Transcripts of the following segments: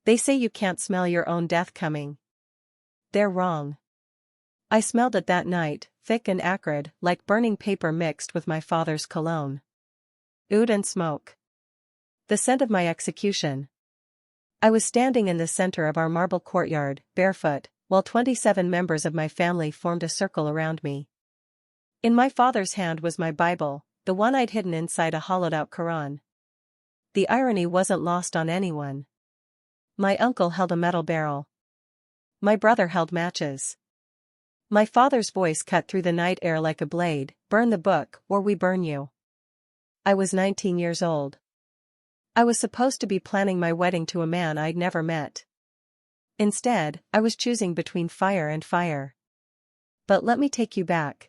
They say you can't smell your own death coming. They're wrong. I smelled it that night, thick and acrid, like burning paper mixed with my father's cologne. Oud and smoke. The scent of my execution. I was standing in the center of our marble courtyard, barefoot, while 27 members of my family formed a circle around me. In my father's hand was my Bible, the one I'd hidden inside a hollowed-out Quran. The irony wasn't lost on anyone. My uncle held a metal barrel. My brother held matches. My father's voice cut through the night air like a blade, "Burn the book, or we burn you." I was 19 years old. I was supposed to be planning my wedding to a man I'd never met. Instead, I was choosing between fire and fire. But let me take you back.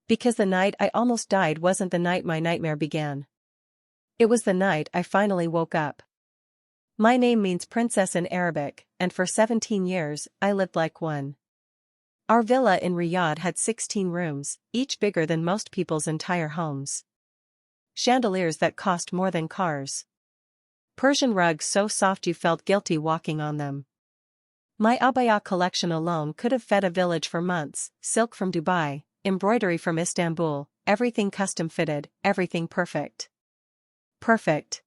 Because the night I almost died wasn't the night my nightmare began. It was the night I finally woke up. My name means princess in Arabic, and for 17 years, I lived like one. Our villa in Riyadh had 16 rooms, each bigger than most people's entire homes. Chandeliers that cost more than cars. Persian rugs so soft you felt guilty walking on them. My abaya collection alone could have fed a village for months, silk from Dubai, embroidery from Istanbul, everything custom-fitted, everything perfect. Perfect.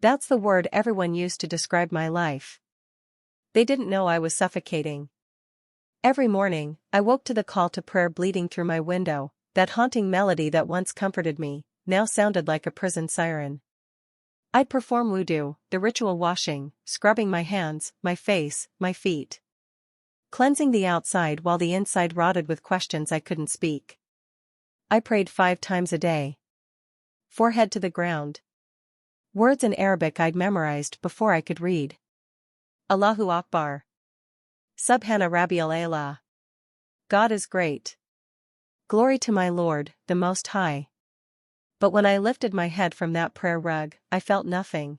That's the word everyone used to describe my life. They didn't know I was suffocating. Every morning, I woke to the call to prayer bleeding through my window, that haunting melody that once comforted me, now sounded like a prison siren. I'd perform wudu, the ritual washing, scrubbing my hands, my face, my feet. Cleansing the outside while the inside rotted with questions I couldn't speak. I prayed 5 times a day. Forehead to the ground. Words in Arabic I'd memorized before I could read. Allahu Akbar. Subhana Rabbil A'la. God is great. Glory to my Lord, the Most High. But when I lifted my head from that prayer rug, I felt nothing.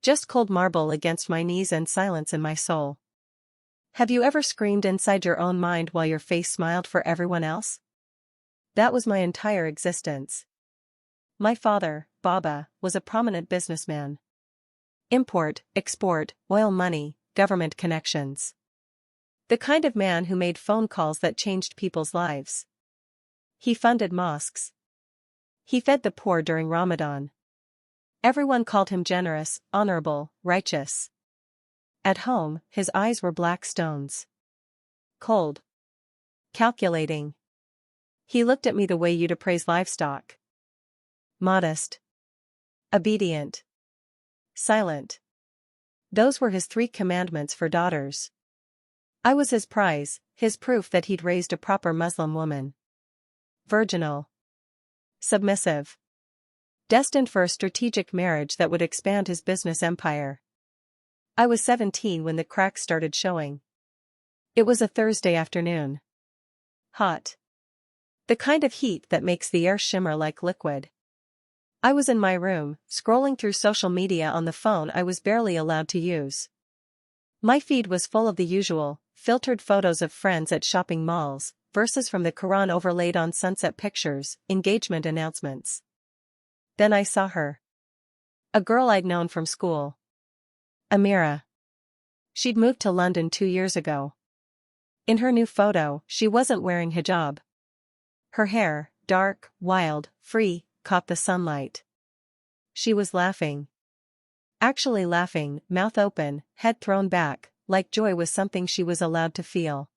Just cold marble against my knees and silence in my soul. Have you ever screamed inside your own mind while your face smiled for everyone else? That was my entire existence. My father, Baba, was a prominent businessman. Import, export, oil money, government connections. The kind of man who made phone calls that changed people's lives. He funded mosques. He fed the poor during Ramadan. Everyone called him generous, honorable, righteous. At home, his eyes were black stones. Cold. Calculating. He looked at me the way you'd appraise livestock. Modest. Obedient. Silent. Those were his 3 commandments for daughters. I was his prize, his proof that he'd raised a proper Muslim woman. Virginal. Submissive. Destined for a strategic marriage that would expand his business empire. I was 17 when the cracks started showing. It was a Thursday afternoon. Hot. The kind of heat that makes the air shimmer like liquid. I was in my room, scrolling through social media on the phone I was barely allowed to use. My feed was full of the usual, filtered photos of friends at shopping malls, verses from the Quran overlaid on sunset pictures, engagement announcements. Then I saw her. A girl I'd known from school. Amira. She'd moved to London 2 years ago. In her new photo, she wasn't wearing hijab. Her hair, dark, wild, free, caught the sunlight. She was laughing. Actually laughing, mouth open, head thrown back, like joy was something she was allowed to feel.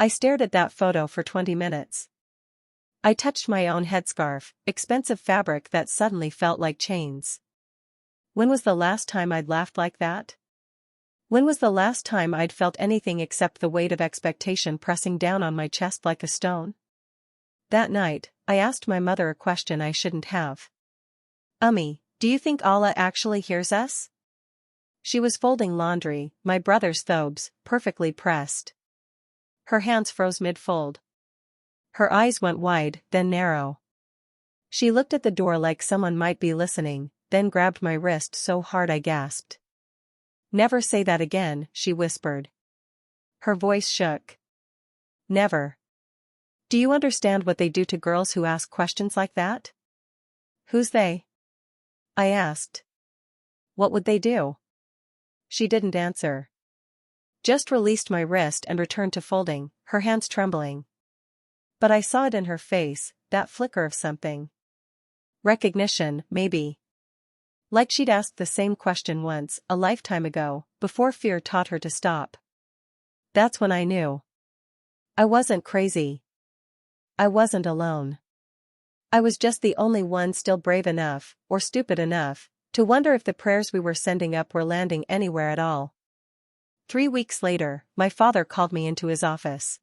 I stared at that photo for 20 minutes. I touched my own headscarf, expensive fabric that suddenly felt like chains. When was the last time I'd laughed like that? When was the last time I'd felt anything except the weight of expectation pressing down on my chest like a stone? That night, I asked my mother a question I shouldn't have. Ummi, do you think Allah actually hears us? She was folding laundry, my brother's thobes, perfectly pressed. Her hands froze mid-fold. Her eyes went wide, then narrow. She looked at the door like someone might be listening, then grabbed my wrist so hard I gasped. Never say that again, she whispered. Her voice shook. Never. Do you understand what they do to girls who ask questions like that? Who's they? I asked. What would they do? She didn't answer. Just released my wrist and returned to folding, her hands trembling. But I saw it in her face, that flicker of something. Recognition, maybe. Like she'd asked the same question once, a lifetime ago, before fear taught her to stop. That's when I knew. I wasn't crazy. I wasn't alone. I was just the only one still brave enough, or stupid enough, to wonder if the prayers we were sending up were landing anywhere at all. 3 weeks later, my father called me into his office.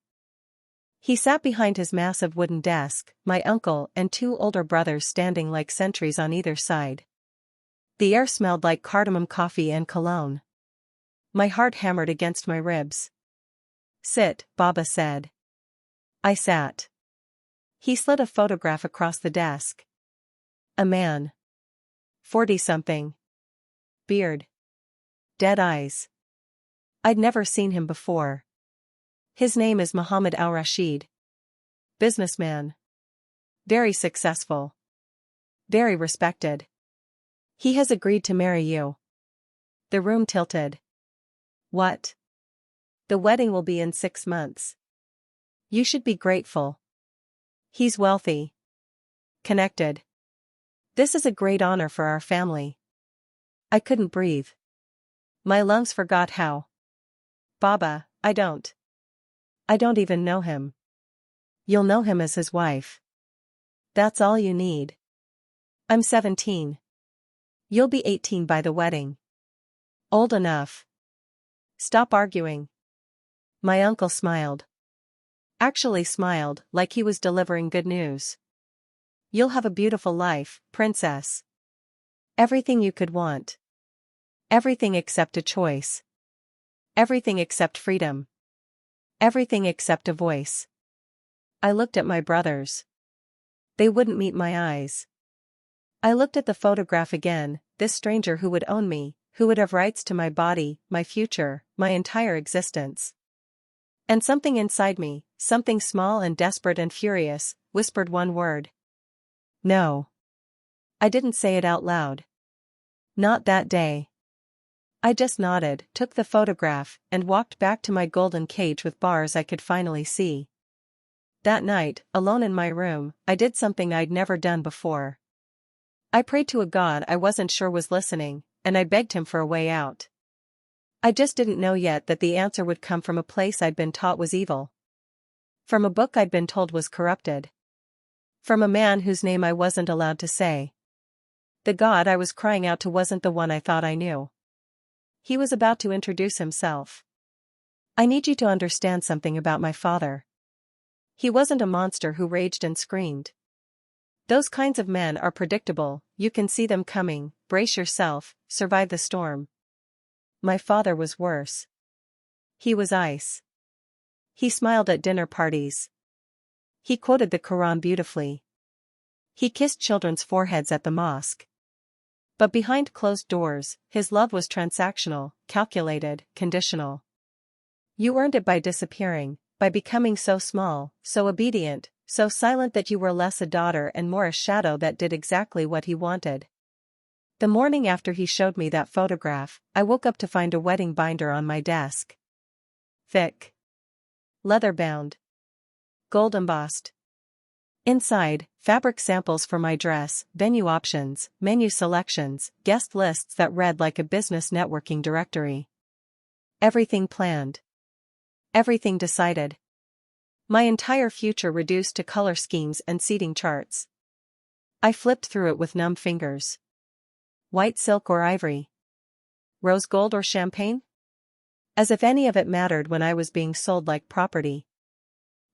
He sat behind his massive wooden desk, my uncle and 2 older brothers standing like sentries on either side. The air smelled like cardamom coffee and cologne. My heart hammered against my ribs. "Sit," Baba said. I sat. He slid a photograph across the desk. A man. 40-something. Beard. Dead eyes. I'd never seen him before. His name is Mohammed al-Rashid. Businessman. Very successful. Very respected. He has agreed to marry you. The room tilted. What? The wedding will be in 6 months. You should be grateful. He's wealthy. Connected. This is a great honor for our family. I couldn't breathe. My lungs forgot how. Baba, I don't even know him. You'll know him as his wife. That's all you need. I'm 17. You'll be 18 by the wedding. Old enough. Stop arguing. My uncle smiled. Actually smiled, like he was delivering good news. You'll have a beautiful life, princess. Everything you could want. Everything except a choice. Everything except freedom. Everything except a voice. I looked at my brothers. They wouldn't meet my eyes. I looked at the photograph again, this stranger who would own me, who would have rights to my body, my future, my entire existence. And something inside me, something small and desperate and furious, whispered one word. No. I didn't say it out loud. Not that day. I just nodded, took the photograph, and walked back to my golden cage with bars I could finally see. That night, alone in my room, I did something I'd never done before. I prayed to a God I wasn't sure was listening, and I begged him for a way out. I just didn't know yet that the answer would come from a place I'd been taught was evil. From a book I'd been told was corrupted. From a man whose name I wasn't allowed to say. The God I was crying out to wasn't the one I thought I knew. He was about to introduce himself. I need you to understand something about my father. He wasn't a monster who raged and screamed. Those kinds of men are predictable, you can see them coming, brace yourself, survive the storm. My father was worse. He was ice. He smiled at dinner parties. He quoted the Quran beautifully. He kissed children's foreheads at the mosque. But behind closed doors, his love was transactional, calculated, conditional. You earned it by disappearing, by becoming so small, so obedient, so silent that you were less a daughter and more a shadow that did exactly what he wanted. The morning after he showed me that photograph, I woke up to find a wedding binder on my desk. Thick. Leather-bound. Gold embossed. Inside, fabric samples for my dress, venue options, menu selections, guest lists that read like a business networking directory. Everything planned. Everything decided. My entire future reduced to color schemes and seating charts. I flipped through it with numb fingers. White silk or ivory? Rose gold or champagne? As if any of it mattered when I was being sold like property.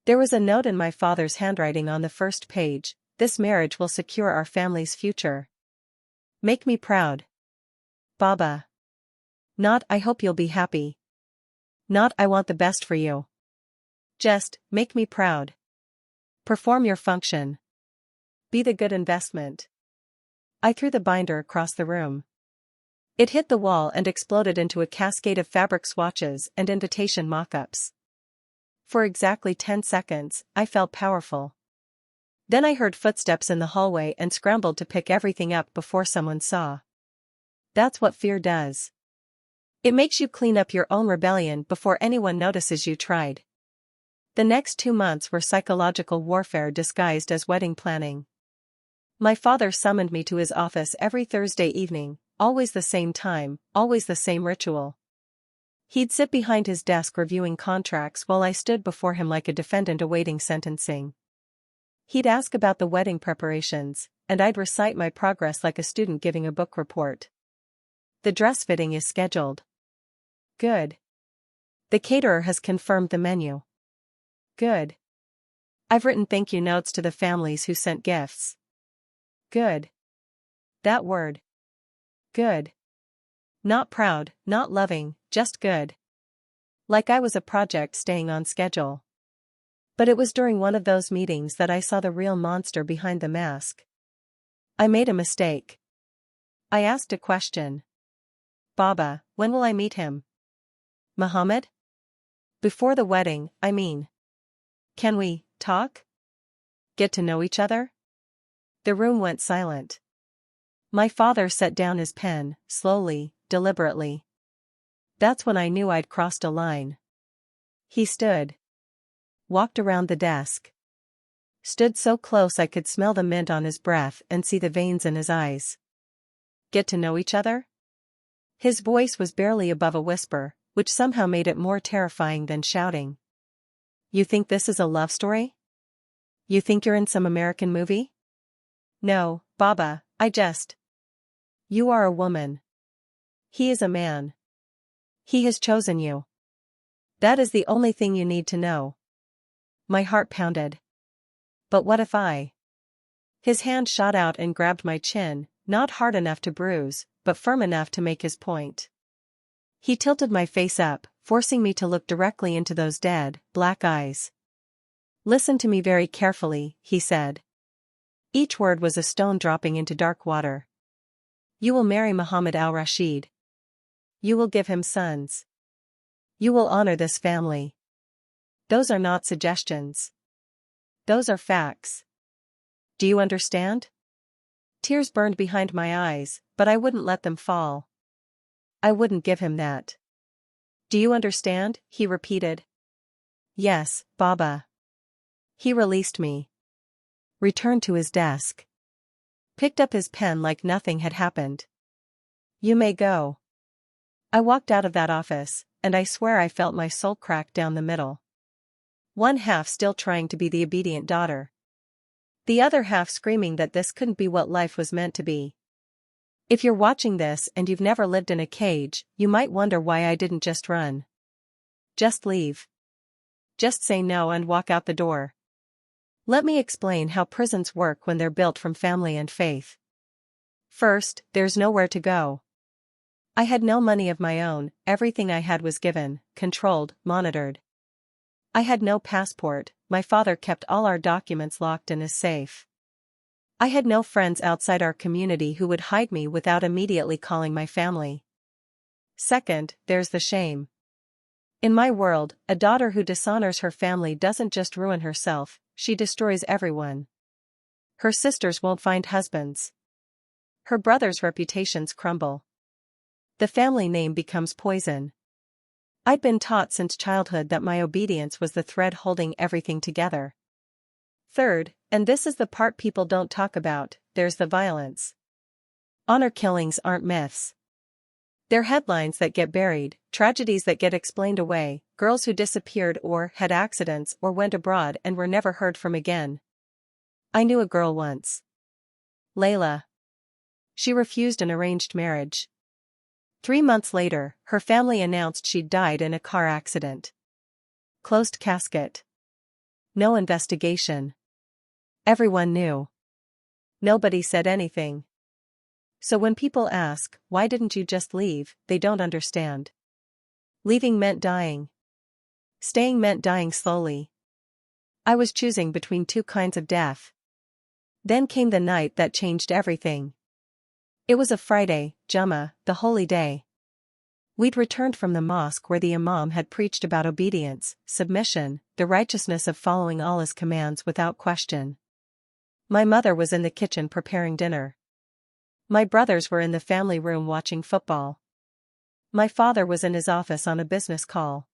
There was a note in my father's handwriting on the first page: this marriage will secure our family's future. Make me proud. Baba. Not I hope you'll be happy. Not I want the best for you. Just, make me proud. Perform your function. Be the good investment. I threw the binder across the room. It hit the wall and exploded into a cascade of fabric swatches and invitation mock-ups. For exactly 10 seconds, I felt powerful. Then I heard footsteps in the hallway and scrambled to pick everything up before someone saw. That's what fear does. It makes you clean up your own rebellion before anyone notices you tried. The next 2 months were psychological warfare disguised as wedding planning. My father summoned me to his office every Thursday evening, always the same time, always the same ritual. He'd sit behind his desk reviewing contracts while I stood before him like a defendant awaiting sentencing. He'd ask about the wedding preparations, and I'd recite my progress like a student giving a book report. The dress fitting is scheduled. Good. The caterer has confirmed the menu. Good. I've written thank you notes to the families who sent gifts. Good. That word. Good. Not proud, not loving, just good. Like I was a project staying on schedule. But it was during one of those meetings that I saw the real monster behind the mask. I made a mistake. I asked a question. Baba, when will I meet him? Muhammad? Before the wedding, I mean. Can we talk? Get to know each other? The room went silent. My father set down his pen, slowly, deliberately. That's when I knew I'd crossed a line. He stood. Walked around the desk. Stood so close I could smell the mint on his breath and see the veins in his eyes. Get to know each other? His voice was barely above a whisper, which somehow made it more terrifying than shouting. You think this is a love story? You think you're in some American movie? No, Baba, You are a woman. He is a man. He has chosen you. That is the only thing you need to know. My heart pounded. But what if I? His hand shot out and grabbed my chin, not hard enough to bruise, but firm enough to make his point. He tilted my face up, forcing me to look directly into those dead, black eyes. Listen to me very carefully, he said. Each word was a stone dropping into dark water. You will marry Muhammad al-Rashid. You will give him sons. You will honor this family. Those are not suggestions. Those are facts. Do you understand? Tears burned behind my eyes, but I wouldn't let them fall. I wouldn't give him that. Do you understand? He repeated. Yes, Baba. He released me. Returned to his desk. Picked up his pen like nothing had happened. You may go. I walked out of that office, and I swear I felt my soul crack down the middle. One half still trying to be the obedient daughter. The other half screaming that this couldn't be what life was meant to be. If you're watching this and you've never lived in a cage, you might wonder why I didn't just run. Just leave. Just say no and walk out the door. Let me explain how prisons work when they're built from family and faith. First, there's nowhere to go. I had no money of my own, everything I had was given, controlled, monitored. I had no passport, my father kept all our documents locked in his safe. I had no friends outside our community who would hide me without immediately calling my family. Second, there's the shame. In my world, a daughter who dishonors her family doesn't just ruin herself, she destroys everyone. Her sisters won't find husbands. Her brothers' reputations crumble. The family name becomes poison. I'd been taught since childhood that my obedience was the thread holding everything together. Third, and this is the part people don't talk about, there's the violence. Honor killings aren't myths. They're headlines that get buried, tragedies that get explained away, girls who disappeared or had accidents or went abroad and were never heard from again. I knew a girl once. Layla. She refused an arranged marriage. 3 months later, her family announced she'd died in a car accident. Closed casket. No investigation. Everyone knew. Nobody said anything. So when people ask, why didn't you just leave, they don't understand. Leaving meant dying. Staying meant dying slowly. I was choosing between 2 kinds of death. Then came the night that changed everything. It was a Friday, Jummah, the holy day. We'd returned from the mosque where the imam had preached about obedience, submission, the righteousness of following Allah's commands without question. My mother was in the kitchen preparing dinner. My brothers were in the family room watching football. My father was in his office on a business call.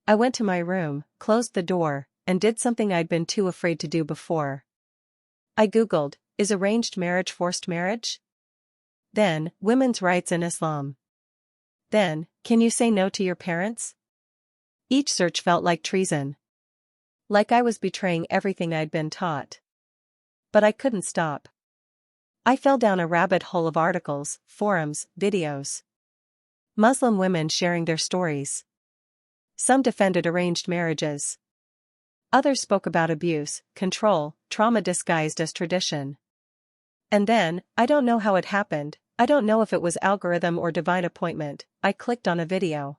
I went to my room, closed the door, and did something I'd been too afraid to do before. I googled, is arranged marriage forced marriage? Then, women's rights in Islam. Then, can you say no to your parents? Each search felt like treason. Like I was betraying everything I'd been taught. But I couldn't stop. I fell down a rabbit hole of articles, forums, videos. Muslim women sharing their stories. Some defended arranged marriages. Others spoke about abuse, control, trauma disguised as tradition. And then, I don't know how it happened, I don't know if it was algorithm or divine appointment, I clicked on a video.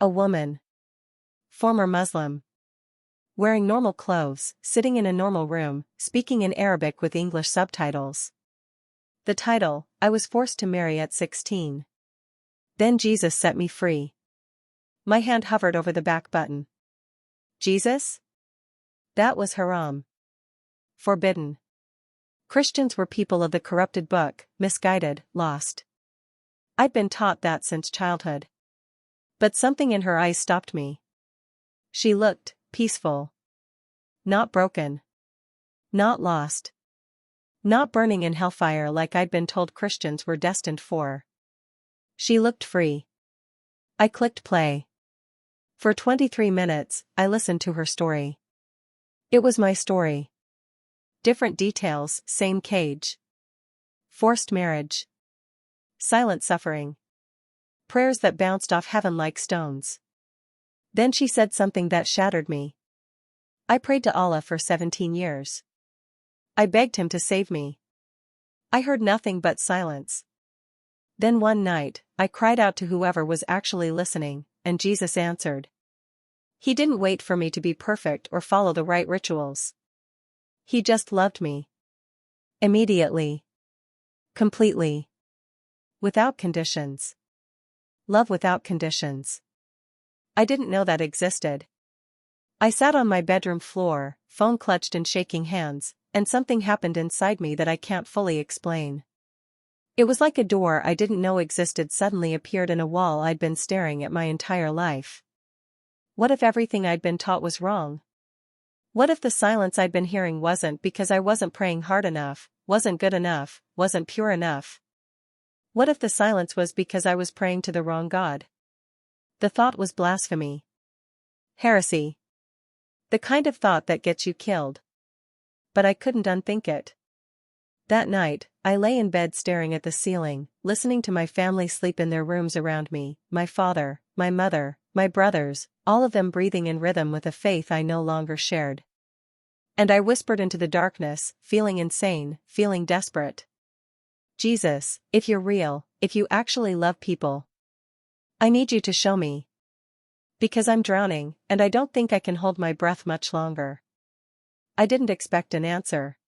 A woman. Former Muslim. Wearing normal clothes, sitting in a normal room, speaking in Arabic with English subtitles. The title, I was forced to marry at 16. Then Jesus set me free. My hand hovered over the back button. Jesus? That was haram. Forbidden. Christians were people of the corrupted book, misguided, lost. I'd been taught that since childhood. But something in her eyes stopped me. She looked peaceful. Not broken. Not lost. Not burning in hellfire like I'd been told Christians were destined for. She looked free. I clicked play. For 23 minutes, I listened to her story. It was my story. Different details, same cage. Forced marriage. Silent suffering. Prayers that bounced off heaven like stones. Then she said something that shattered me. I prayed to Allah for 17 years. I begged him to save me. I heard nothing but silence. Then one night, I cried out to whoever was actually listening, and Jesus answered. He didn't wait for me to be perfect or follow the right rituals. He just loved me. Immediately. Completely. Without conditions. Love without conditions. I didn't know that existed. I sat on my bedroom floor, phone clutched in shaking hands, and something happened inside me that I can't fully explain. It was like a door I didn't know existed suddenly appeared in a wall I'd been staring at my entire life. What if everything I'd been taught was wrong? What if the silence I'd been hearing wasn't because I wasn't praying hard enough, wasn't good enough, wasn't pure enough? What if the silence was because I was praying to the wrong God? The thought was blasphemy. Heresy. The kind of thought that gets you killed. But I couldn't unthink it. That night, I lay in bed staring at the ceiling, listening to my family sleep in their rooms around me, my father, my mother, my brothers, all of them breathing in rhythm with a faith I no longer shared. And I whispered into the darkness, feeling insane, feeling desperate. Jesus, if you're real, if you actually love people, I need you to show me. Because I'm drowning, and I don't think I can hold my breath much longer. I didn't expect an answer.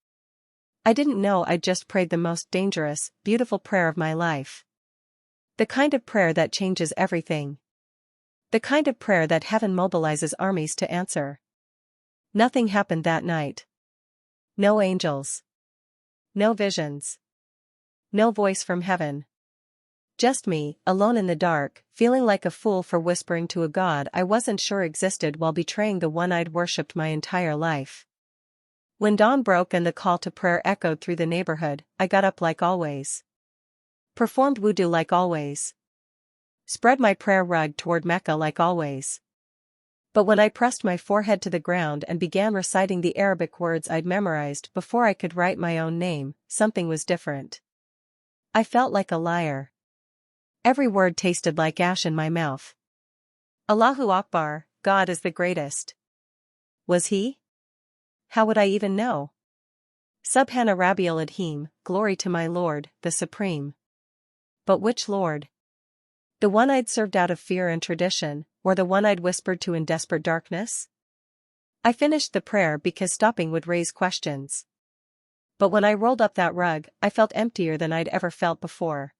I didn't know I'd just prayed the most dangerous, beautiful prayer of my life. The kind of prayer that changes everything. The kind of prayer that heaven mobilizes armies to answer. Nothing happened that night. No angels. No visions. No voice from heaven. Just me, alone in the dark, feeling like a fool for whispering to a God I wasn't sure existed while betraying the one I'd worshipped my entire life. When dawn broke and the call to prayer echoed through the neighborhood, I got up like always. Performed wudu like always. Spread my prayer rug toward Mecca like always. But when I pressed my forehead to the ground and began reciting the Arabic words I'd memorized before I could write my own name, something was different. I felt like a liar. Every word tasted like ash in my mouth. Allahu Akbar, God is the greatest. Was he? How would I even know? Subhana Rabbiul Adhim, glory to my Lord, the Supreme. But which Lord? The one I'd served out of fear and tradition, or the one I'd whispered to in desperate darkness? I finished the prayer because stopping would raise questions. But when I rolled up that rug, I felt emptier than I'd ever felt before.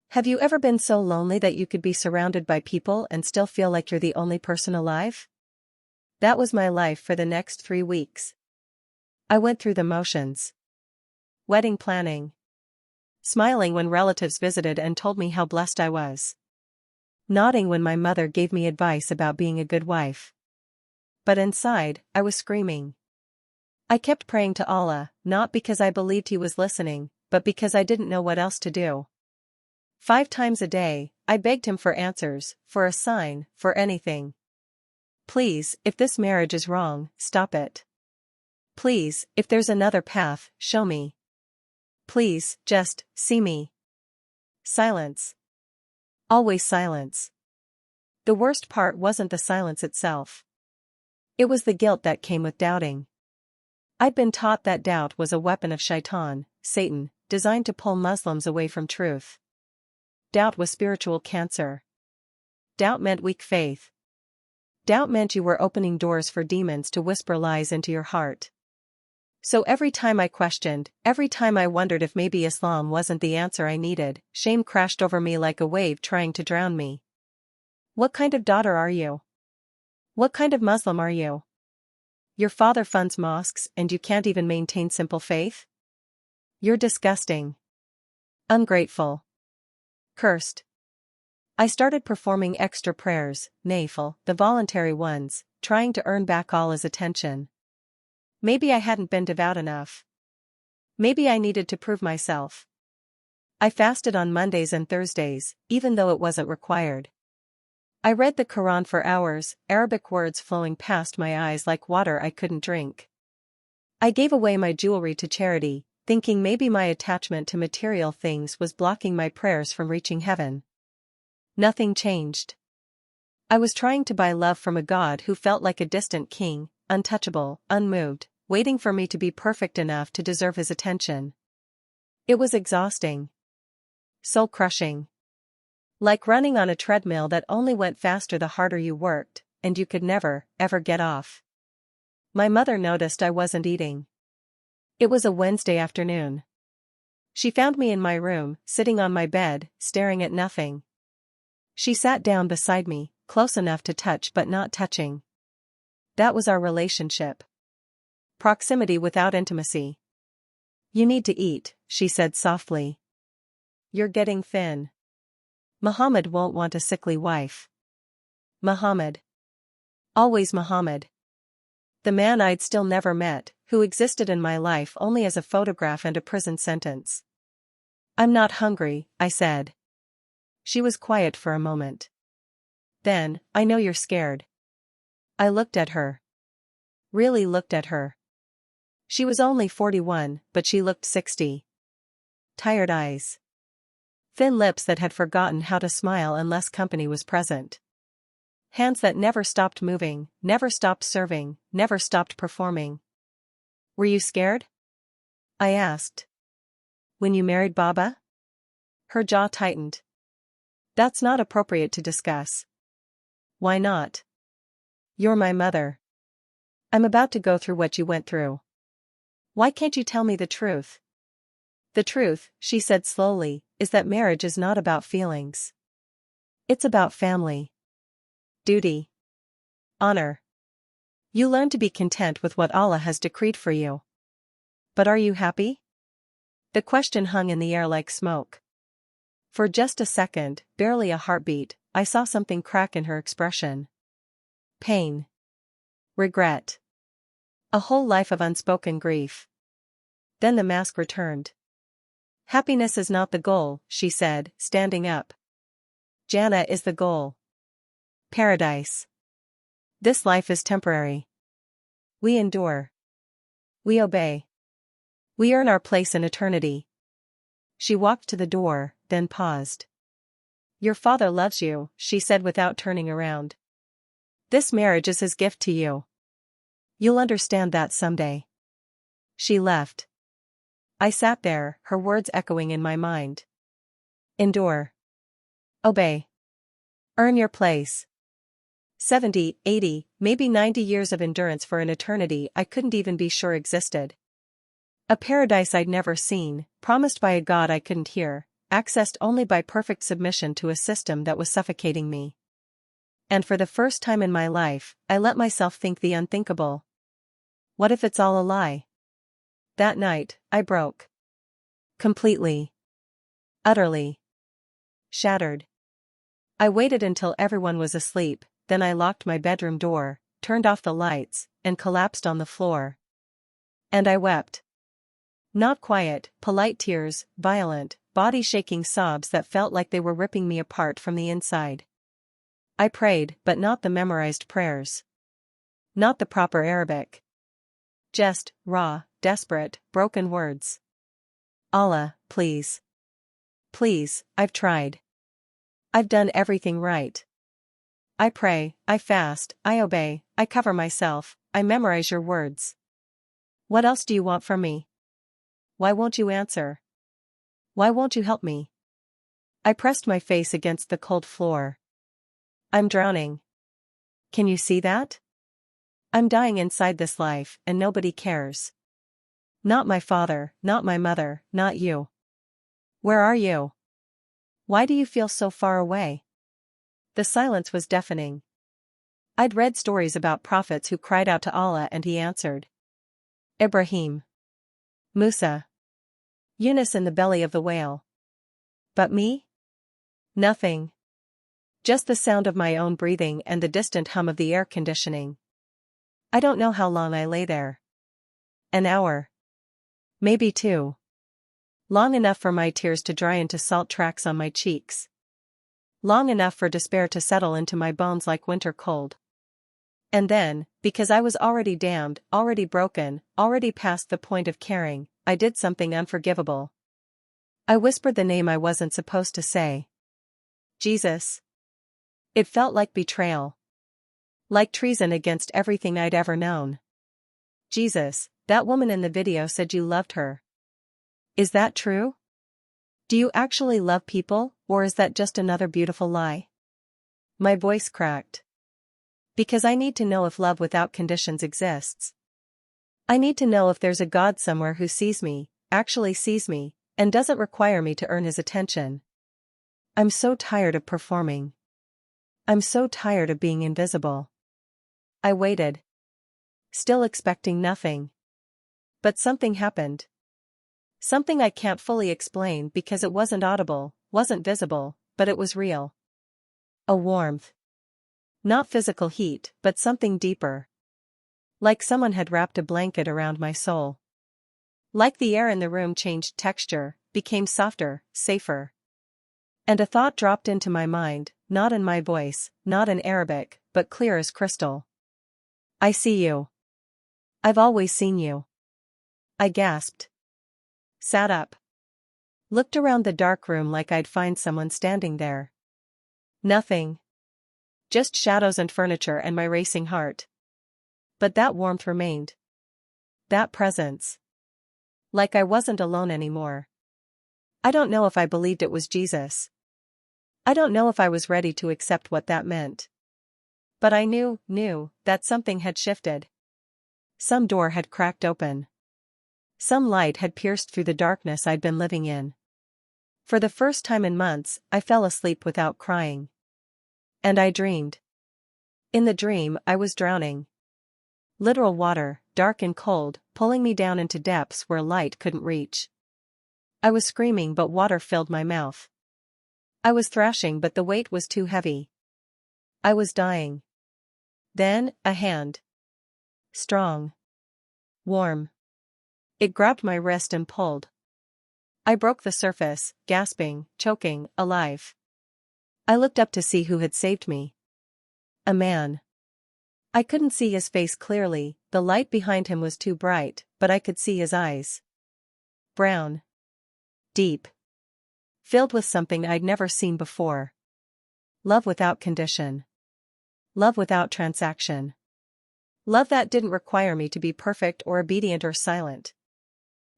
Have you ever been so lonely that you could be surrounded by people and still feel like you're the only person alive? That was my life for the next 3 weeks. I went through the motions. Wedding planning. Smiling when relatives visited and told me how blessed I was. nodding when my mother gave me advice about being a good wife. But inside, I was screaming. I kept praying to Allah, not because I believed He was listening, but because I didn't know what else to do. 5 times a day, I begged Him for answers, for a sign, for anything. Please, if this marriage is wrong, stop it. Please, if there's another path, show me. Please, just, see me. Silence. Always silence. The worst part wasn't the silence itself. It was the guilt that came with doubting. I'd been taught that doubt was a weapon of shaitan, Satan, designed to pull Muslims away from truth. Doubt was spiritual cancer. Doubt meant weak faith. Doubt meant you were opening doors for demons to whisper lies into your heart. So every time I questioned, every time I wondered if maybe Islam wasn't the answer I needed, shame crashed over me like a wave trying to drown me. What kind of daughter are you? What kind of Muslim are you? Your father funds mosques and you can't even maintain simple faith? You're disgusting. Ungrateful. Cursed. I started performing extra prayers, nafil, the voluntary ones, trying to earn back Allah's attention. Maybe I hadn't been devout enough. Maybe I needed to prove myself. I fasted on Mondays and Thursdays, even though it wasn't required. I read the Quran for hours, Arabic words flowing past my eyes like water I couldn't drink. I gave away my jewelry to charity, thinking maybe my attachment to material things was blocking my prayers from reaching heaven. Nothing changed. I was trying to buy love from a God who felt like a distant king, untouchable, unmoved, waiting for me to be perfect enough to deserve His attention. It was exhausting. Soul-crushing. Like running on a treadmill that only went faster the harder you worked, and you could never, ever get off. My mother noticed I wasn't eating. It was a Wednesday afternoon. She found me in my room, sitting on my bed, staring at nothing. She sat down beside me, close enough to touch but not touching. That was our relationship. Proximity without intimacy. You need to eat, she said softly. You're getting thin. Muhammad won't want a sickly wife. Muhammad. Always Muhammad. The man I'd still never met, who existed in my life only as a photograph and a prison sentence. I'm not hungry, I said. She was quiet for a moment. Then, I know you're scared. I looked at her. Really looked at her. She was only 41, but she looked 60. Tired eyes. Thin lips that had forgotten how to smile unless company was present. Hands that never stopped moving, never stopped serving, never stopped performing. Were you scared? I asked. When you married Baba? Her jaw tightened. That's not appropriate to discuss. Why not? You're my mother. I'm about to go through what you went through. Why can't you tell me the truth? The truth, she said slowly, is that marriage is not about feelings. It's about family. Duty. Honor. You learn to be content with what Allah has decreed for you. But are you happy? The question hung in the air like smoke. For just a second, barely a heartbeat, I saw something crack in her expression. Pain. Regret. A whole life of unspoken grief. Then the mask returned. Happiness is not the goal, she said, standing up. Jannah is the goal. Paradise. This life is temporary. We endure. We obey. We earn our place in eternity. She walked to the door, then paused. Your father loves you, she said without turning around. This marriage is his gift to you. You'll understand that someday. She left. I sat there, her words echoing in my mind. Endure. Obey. Earn your place. 70, 80, maybe 90 years of endurance for an eternity I couldn't even be sure existed. A paradise I'd never seen, promised by a God I couldn't hear, accessed only by perfect submission to a system that was suffocating me. And for the first time in my life, I let myself think the unthinkable. What if it's all a lie? That night, I broke. Completely. Utterly. Shattered. I waited until everyone was asleep, then I locked my bedroom door, turned off the lights, and collapsed on the floor. And I wept. Not quiet, polite tears, violent, body-shaking sobs that felt like they were ripping me apart from the inside. I prayed, but not the memorized prayers. Not the proper Arabic. Just, raw, desperate, broken words. Allah, please. Please, I've tried. I've done everything right. I pray, I fast, I obey, I cover myself, I memorize your words. What else do you want from me? Why won't you answer? Why won't you help me? I pressed my face against the cold floor. I'm drowning. Can you see that? I'm dying inside this life, and nobody cares. Not my father, not my mother, not you. Where are you? Why do you feel so far away? The silence was deafening. I'd read stories about prophets who cried out to Allah and he answered. Ibrahim. Musa. Yunus in the belly of the whale. But me? Nothing. Just the sound of my own breathing and the distant hum of the air conditioning. I don't know how long I lay there. An hour. Maybe 2. Long enough for my tears to dry into salt tracks on my cheeks. Long enough for despair to settle into my bones like winter cold. And then, because I was already damned, already broken, already past the point of caring, I did something unforgivable. I whispered the name I wasn't supposed to say. Jesus. It felt like betrayal. Like treason against everything I'd ever known. Jesus, that woman in the video said you loved her. Is that true? Do you actually love people, or is that just another beautiful lie? My voice cracked. Because I need to know if love without conditions exists. I need to know if there's a God somewhere who sees me, actually sees me, and doesn't require me to earn his attention. I'm so tired of performing. I'm so tired of being invisible. I waited. Still expecting nothing. But something happened. Something I can't fully explain because it wasn't audible, wasn't visible, but it was real. A warmth. Not physical heat, but something deeper. Like someone had wrapped a blanket around my soul. Like the air in the room changed texture, became softer, safer. And a thought dropped into my mind, not in my voice, not in Arabic, but clear as crystal. I see you. I've always seen you. I gasped. Sat up. Looked around the dark room like I'd find someone standing there. Nothing. Just shadows and furniture and my racing heart. But that warmth remained. That presence. Like I wasn't alone anymore. I don't know if I believed it was Jesus. I don't know if I was ready to accept what that meant. But I knew that something had shifted. Some door had cracked open. Some light had pierced through the darkness I'd been living in. For the first time in months, I fell asleep without crying. And I dreamed. In the dream, I was drowning. Literal water, dark and cold, pulling me down into depths where light couldn't reach. I was screaming but water filled my mouth. I was thrashing but the weight was too heavy. I was dying. Then, a hand. Strong. Warm. It grabbed my wrist and pulled. I broke the surface, gasping, choking, alive. I looked up to see who had saved me. A man. I couldn't see his face clearly, the light behind him was too bright, but I could see his eyes. Brown. Deep. Filled with something I'd never seen before. Love without condition. Love without transaction. Love that didn't require me to be perfect or obedient or silent.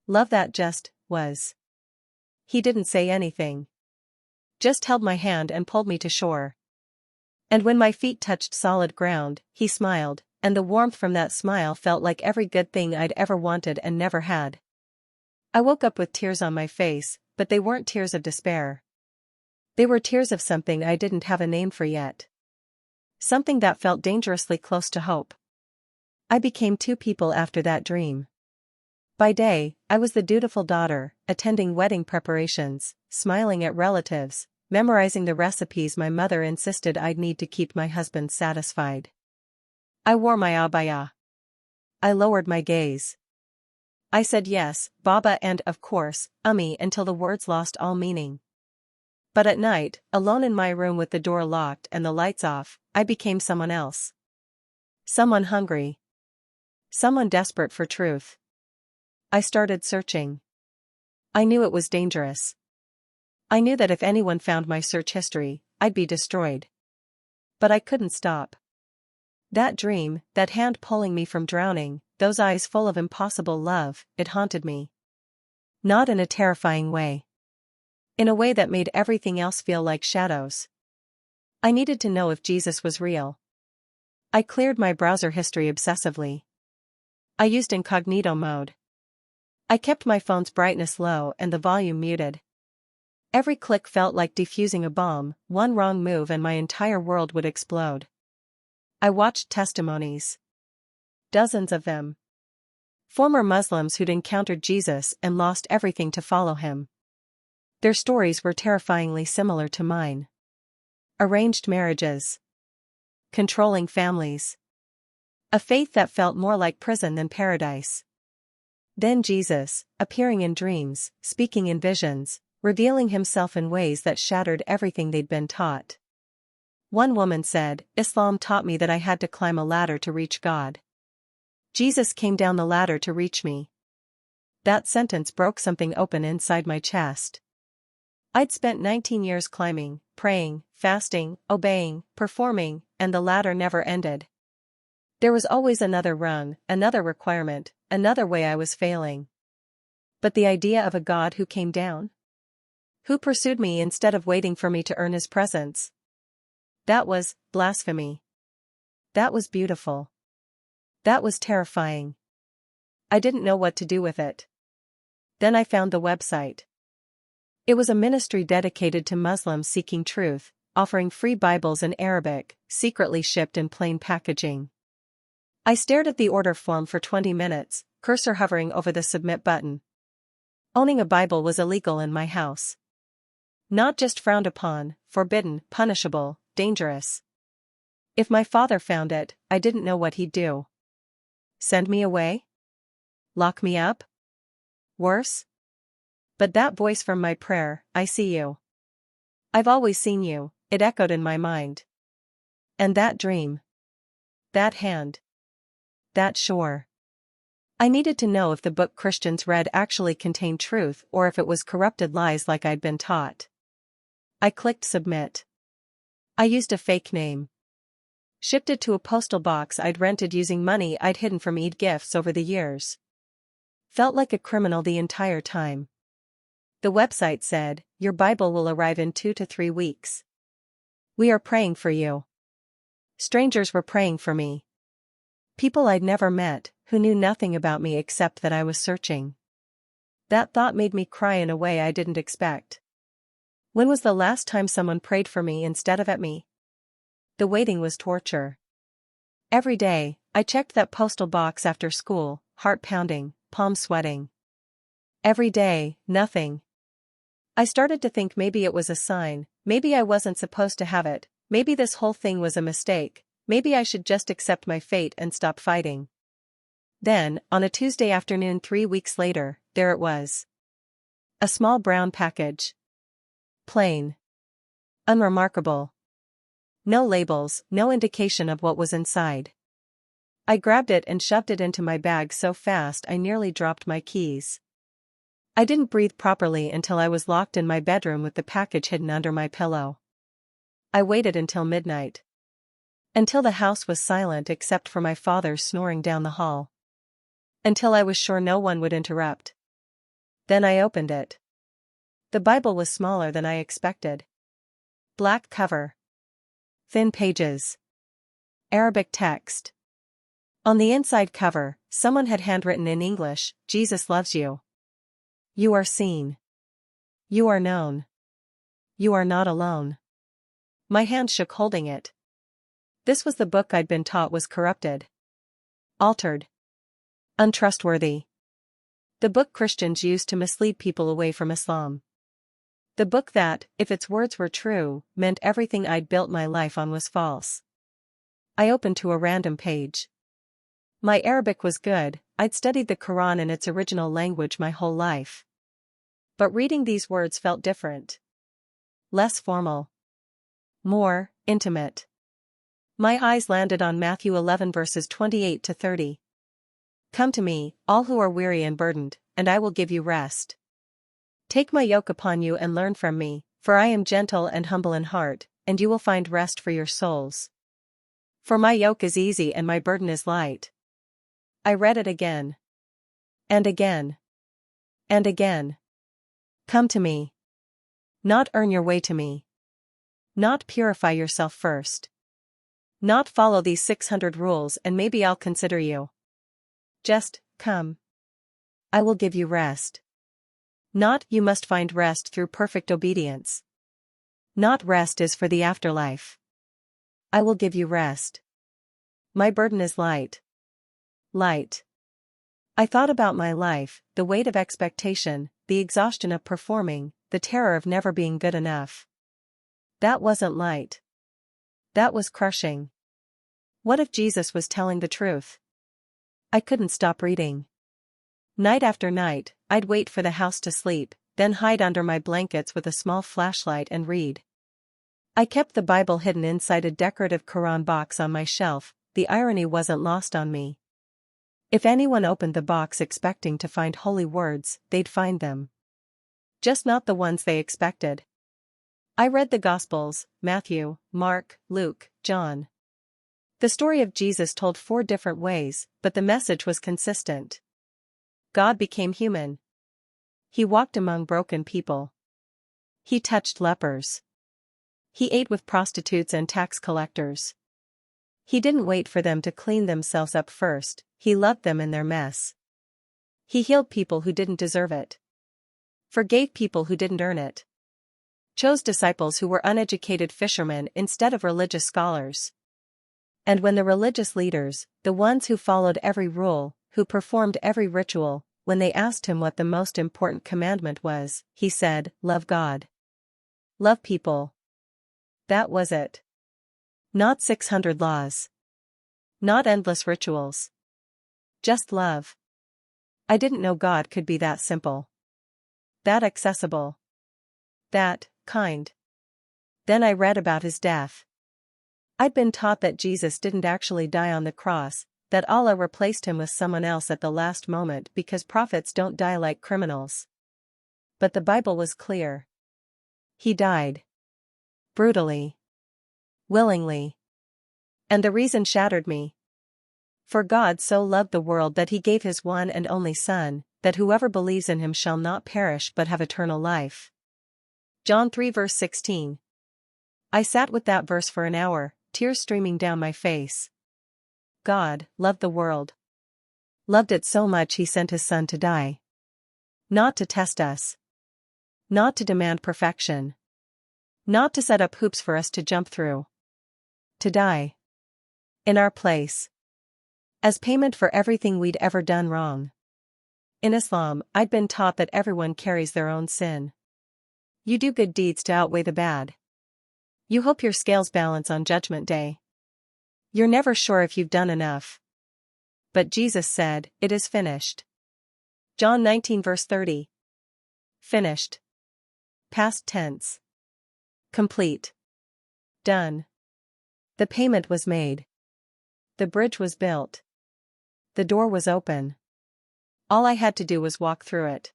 Love that just was. He didn't say anything. Just held my hand and pulled me to shore. And when my feet touched solid ground, he smiled, and the warmth from that smile felt like every good thing I'd ever wanted and never had. I woke up with tears on my face, but they weren't tears of despair. They were tears of something I didn't have a name for yet. Something that felt dangerously close to hope. I became two people after that dream. By day, I was the dutiful daughter, attending wedding preparations, smiling at relatives, memorizing the recipes my mother insisted I'd need to keep my husband satisfied. I wore my abaya. I lowered my gaze. I said yes, Baba, and, of course, Ummi, until the words lost all meaning. But at night, alone in my room with the door locked and the lights off, I became someone else. Someone hungry. Someone desperate for truth. I started searching. I knew it was dangerous. I knew that if anyone found my search history, I'd be destroyed. But I couldn't stop. That dream, that hand pulling me from drowning, those eyes full of impossible love, it haunted me. Not in a terrifying way. In a way that made everything else feel like shadows. I needed to know if Jesus was real. I cleared my browser history obsessively. I used incognito mode. I kept my phone's brightness low and the volume muted. Every click felt like defusing a bomb, one wrong move and my entire world would explode. I watched testimonies. Dozens of them. Former Muslims who'd encountered Jesus and lost everything to follow him. Their stories were terrifyingly similar to mine. Arranged marriages. Controlling families. A faith that felt more like prison than paradise. Then Jesus, appearing in dreams, speaking in visions, revealing himself in ways that shattered everything they'd been taught. One woman said, "Islam taught me that I had to climb a ladder to reach God. Jesus came down the ladder to reach me." That sentence broke something open inside my chest. I'd spent 19 years climbing, praying, fasting, obeying, performing, and the ladder never ended. There was always another rung, another requirement, another way I was failing. But the idea of a God who came down? Who pursued me instead of waiting for me to earn his presence? That was blasphemy. That was beautiful. That was terrifying. I didn't know what to do with it. Then I found the website. It was a ministry dedicated to Muslims seeking truth, offering free Bibles in Arabic, secretly shipped in plain packaging. I stared at the order form for 20 minutes, cursor hovering over the submit button. Owning a Bible was illegal in my house. Not just frowned upon, forbidden, punishable, dangerous. If my father found it, I didn't know what he'd do. Send me away? Lock me up? Worse? But that voice from my prayer, "I see you. I've always seen you," it echoed in my mind. And that dream. That hand. That shore. I needed to know if the book Christians read actually contained truth or if it was corrupted lies like I'd been taught. I clicked submit. I used a fake name. Shipped it to a postal box I'd rented using money I'd hidden from Eid gifts over the years. Felt like a criminal the entire time. The website said, "Your Bible will arrive in 2 to 3 weeks. We are praying for you." Strangers were praying for me. People I'd never met, who knew nothing about me except that I was searching. That thought made me cry in a way I didn't expect. When was the last time someone prayed for me instead of at me? The waiting was torture. Every day, I checked that postal box after school, heart pounding, palms sweating. Every day, nothing. I started to think maybe it was a sign, maybe I wasn't supposed to have it, maybe this whole thing was a mistake, maybe I should just accept my fate and stop fighting. Then, on a Tuesday afternoon 3 weeks later, there it was. A small brown package. Plain. Unremarkable. No labels, no indication of what was inside. I grabbed it and shoved it into my bag so fast I nearly dropped my keys. I didn't breathe properly until I was locked in my bedroom with the package hidden under my pillow. I waited until midnight. Until the house was silent except for my father snoring down the hall. Until I was sure no one would interrupt. Then I opened it. The Bible was smaller than I expected. Black cover. Thin pages. Arabic text. On the inside cover, someone had handwritten in English, "Jesus loves you. You are seen. You are known. You are not alone." My hand shook holding it. This was the book I'd been taught was corrupted. Altered. Untrustworthy. The book Christians used to mislead people away from Islam. The book that, if its words were true, meant everything I'd built my life on was false. I opened to a random page. My Arabic was good, I'd studied the Quran in its original language my whole life. But reading these words felt different. Less formal. More intimate. My eyes landed on Matthew 11 verses 28 to 30. Come to me, all who are weary and burdened, and I will give you rest. Take my yoke upon you and learn from me, for I am gentle and humble in heart, and you will find rest for your souls. For my yoke is easy and my burden is light. I read it again. And again. And again. Come to me. Not earn your way to me. Not purify yourself first. Not follow these 600 rules and maybe I'll consider you. Just, come. I will give you rest. Not, you must find rest through perfect obedience. Not, rest is for the afterlife. I will give you rest. My burden is light. Light. I thought about my life, the weight of expectation, the exhaustion of performing, the terror of never being good enough. That wasn't light. That was crushing. What if Jesus was telling the truth? I couldn't stop reading. Night after night, I'd wait for the house to sleep, then hide under my blankets with a small flashlight and read. I kept the Bible hidden inside a decorative Quran box on my shelf. The irony wasn't lost on me. If anyone opened the box expecting to find holy words, they'd find them. Just not the ones they expected. I read the Gospels, Matthew, Mark, Luke, John. The story of Jesus told 4 different ways, but the message was consistent. God became human. He walked among broken people. He touched lepers. He ate with prostitutes and tax collectors. He didn't wait for them to clean themselves up first, he loved them in their mess. He healed people who didn't deserve it. Forgave people who didn't earn it. Chose disciples who were uneducated fishermen instead of religious scholars. And when the religious leaders, the ones who followed every rule, who performed every ritual, when they asked him what the most important commandment was, he said, love God. Love people. That was it. Not 600 laws. Not endless rituals. Just love. I didn't know God could be that simple. That accessible. That kind. Then I read about his death. I'd been taught that Jesus didn't actually die on the cross, that Allah replaced him with someone else at the last moment because prophets don't die like criminals. But the Bible was clear. He died. Brutally. Willingly. And the reason shattered me. For God so loved the world that he gave his one and only Son, that whoever believes in him shall not perish but have eternal life. John 3 verse 16. I sat with that verse for an hour, tears streaming down my face. God loved the world. Loved it so much he sent his Son to die. Not to test us. Not to demand perfection. Not to set up hoops for us to jump through. To die. In our place. As payment for everything we'd ever done wrong. In Islam, I'd been taught that everyone carries their own sin. You do good deeds to outweigh the bad. You hope your scales balance on Judgment Day. You're never sure if you've done enough. But Jesus said, it is finished. John 19 verse 30. Finished. Past tense. Complete. Done. The payment was made. The bridge was built. The door was open. All I had to do was walk through it.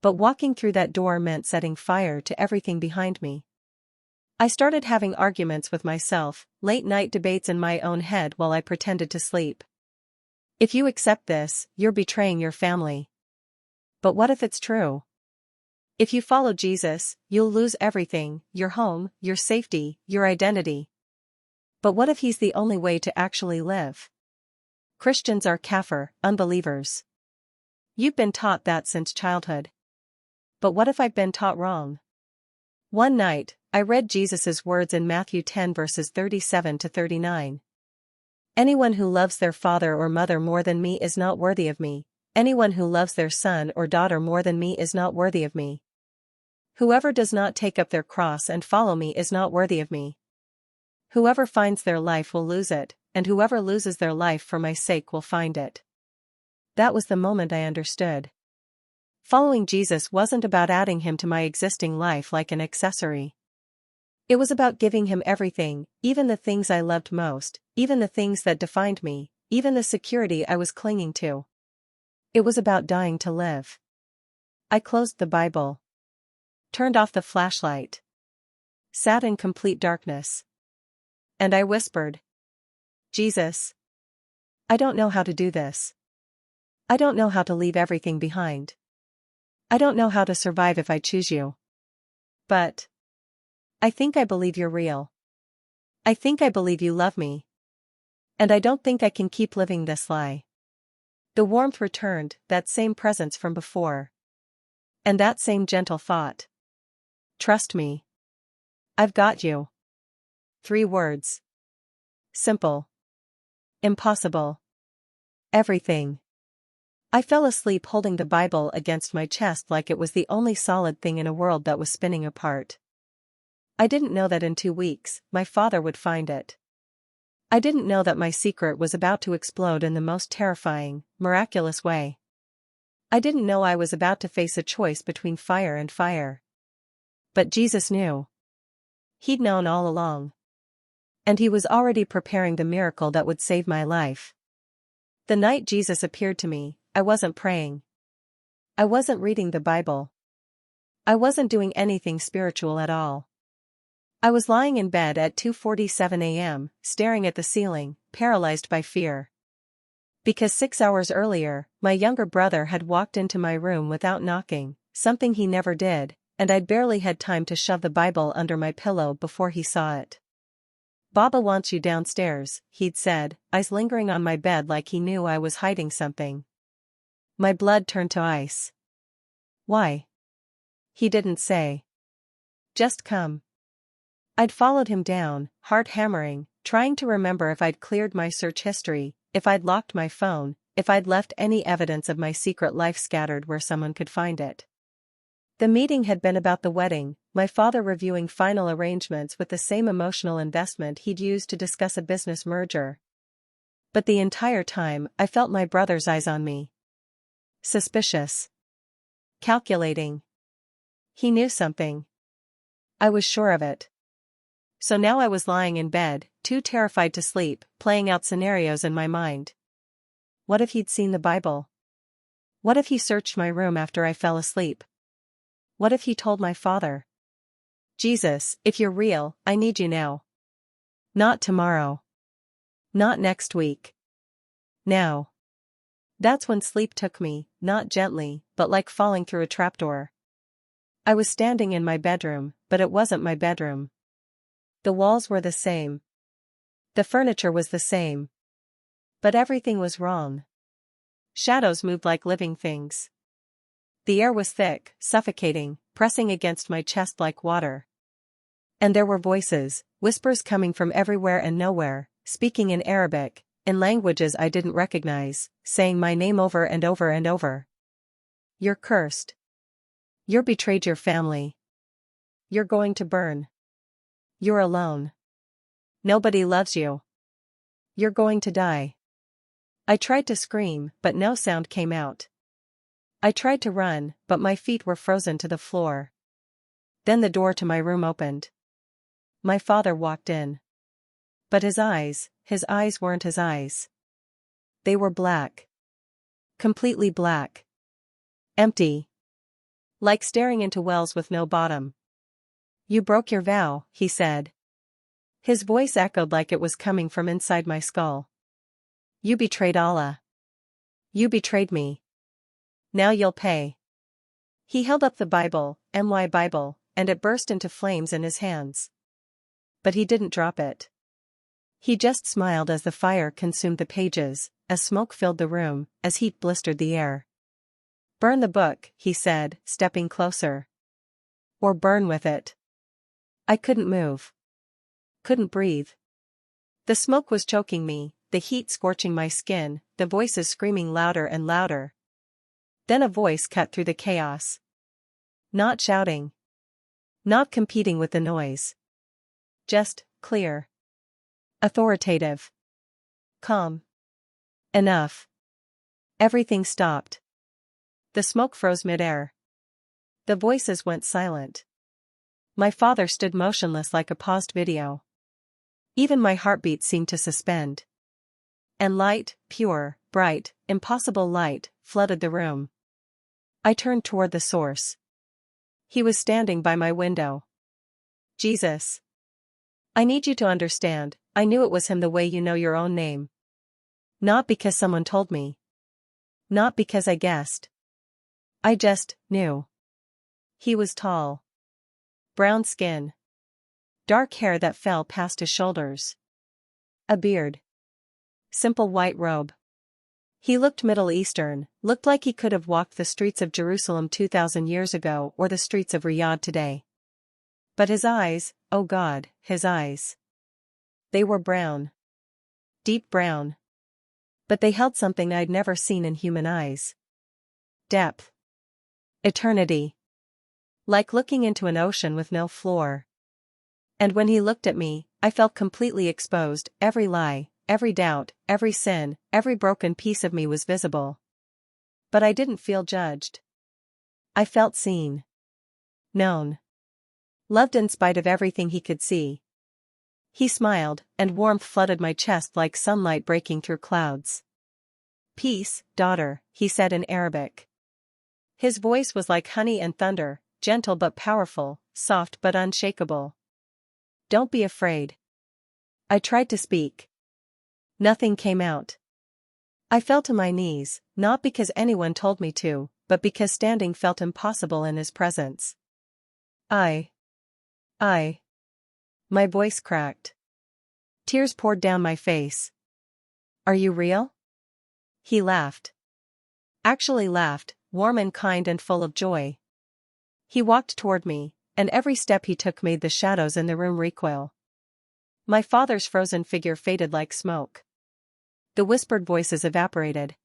But walking through that door meant setting fire to everything behind me. I started having arguments with myself, late-night debates in my own head while I pretended to sleep. If you accept this, you're betraying your family. But what if it's true? If you follow Jesus, you'll lose everything, your home, your safety, your identity. But what if he's the only way to actually live? Christians are kafir, unbelievers. You've been taught that since childhood. But what if I've been taught wrong? One night, I read Jesus' words in Matthew 10 verses 37 to 39. Anyone who loves their father or mother more than me is not worthy of me. Anyone who loves their son or daughter more than me is not worthy of me. Whoever does not take up their cross and follow me is not worthy of me. Whoever finds their life will lose it, and whoever loses their life for my sake will find it. That was the moment I understood. Following Jesus wasn't about adding him to my existing life like an accessory. It was about giving him everything, even the things I loved most, even the things that defined me, even the security I was clinging to. It was about dying to live. I closed the Bible, turned off the flashlight, sat in complete darkness. And I whispered, Jesus, I don't know how to do this. I don't know how to leave everything behind. I don't know how to survive if I choose you. But I think I believe you're real. I think I believe you love me. And I don't think I can keep living this lie. The warmth returned, that same presence from before. And that same gentle thought. Trust me. I've got you. 3 words. Simple. Impossible. Everything. I fell asleep holding the Bible against my chest like it was the only solid thing in a world that was spinning apart. I didn't know that in 2 weeks, my father would find it. I didn't know that my secret was about to explode in the most terrifying, miraculous way. I didn't know I was about to face a choice between fire and fire. But Jesus knew. He'd known all along. And he was already preparing the miracle that would save my life. The night Jesus appeared to me, I wasn't praying. I wasn't reading the Bible. I wasn't doing anything spiritual at all. I was lying in bed at 2:47 a.m., staring at the ceiling, paralyzed by fear. Because 6 hours earlier, my younger brother had walked into my room without knocking, something he never did, and I'd barely had time to shove the Bible under my pillow before he saw it. Baba wants you downstairs, he'd said, eyes lingering on my bed like he knew I was hiding something. My blood turned to ice. Why? He didn't say. Just come. I'd followed him down, heart hammering, trying to remember if I'd cleared my search history, if I'd locked my phone, if I'd left any evidence of my secret life scattered where someone could find it. The meeting had been about the wedding, my father reviewing final arrangements with the same emotional investment he'd used to discuss a business merger. But the entire time, I felt my brother's eyes on me. Suspicious. Calculating. He knew something. I was sure of it. So now I was lying in bed, too terrified to sleep, playing out scenarios in my mind. What if he'd seen the Bible? What if he searched my room after I fell asleep? What if he told my father? Jesus, if you're real, I need you now. Not tomorrow. Not next week. Now. That's when sleep took me, not gently, but like falling through a trapdoor. I was standing in my bedroom, but it wasn't my bedroom. The walls were the same. The furniture was the same. But everything was wrong. Shadows moved like living things. The air was thick, suffocating, pressing against my chest like water. And there were voices, whispers coming from everywhere and nowhere, speaking in Arabic, in languages I didn't recognize, saying my name over and over and over. You're cursed. You're betrayed your family. You're going to burn. You're alone. Nobody loves you. You're going to die. I tried to scream, but no sound came out. I tried to run, but my feet were frozen to the floor. Then the door to my room opened. My father walked in. But his eyes weren't his eyes. They were black. Completely black. Empty. Like staring into wells with no bottom. You broke your vow, he said. His voice echoed like it was coming from inside my skull. You betrayed Allah. You betrayed me. Now you'll pay. He held up the Bible, my Bible, and it burst into flames in his hands. But he didn't drop it. He just smiled as the fire consumed the pages, as smoke filled the room, as heat blistered the air. Burn the book, he said, stepping closer. Or burn with it. I couldn't move. Couldn't breathe. The smoke was choking me, the heat scorching my skin, the voices screaming louder and louder. Then a voice cut through the chaos. Not shouting. Not competing with the noise. Just, clear. Authoritative. Calm. Enough. Everything stopped. The smoke froze midair. The voices went silent. My father stood motionless like a paused video. Even my heartbeat seemed to suspend. And light, pure, bright, impossible light, flooded the room. I turned toward the source. He was standing by my window. Jesus. I need you to understand, I knew it was him the way you know your own name. Not because someone told me. Not because I guessed. I just knew. He was tall. Brown skin. Dark hair that fell past his shoulders. A beard. Simple white robe. He looked Middle Eastern, looked like he could have walked the streets of Jerusalem 2,000 years ago or the streets of Riyadh today. But his eyes, oh God, his eyes. They were brown. Deep brown. But they held something I'd never seen in human eyes. Depth. Eternity. Like looking into an ocean with no floor. And when he looked at me, I felt completely exposed, every lie, every doubt, every sin, every broken piece of me was visible. But I didn't feel judged. I felt seen. Known. Loved in spite of everything he could see. He smiled, and warmth flooded my chest like sunlight breaking through clouds. Peace, daughter, he said in Arabic. His voice was like honey and thunder, gentle but powerful, soft but unshakable. Don't be afraid. I tried to speak. Nothing came out. I fell to my knees, not because anyone told me to, but because standing felt impossible in his presence. I. My voice cracked. Tears poured down my face. Are you real? He laughed. Actually laughed, warm and kind and full of joy. He walked toward me, and every step he took made the shadows in the room recoil. My father's frozen figure faded like smoke. The whispered voices evaporated.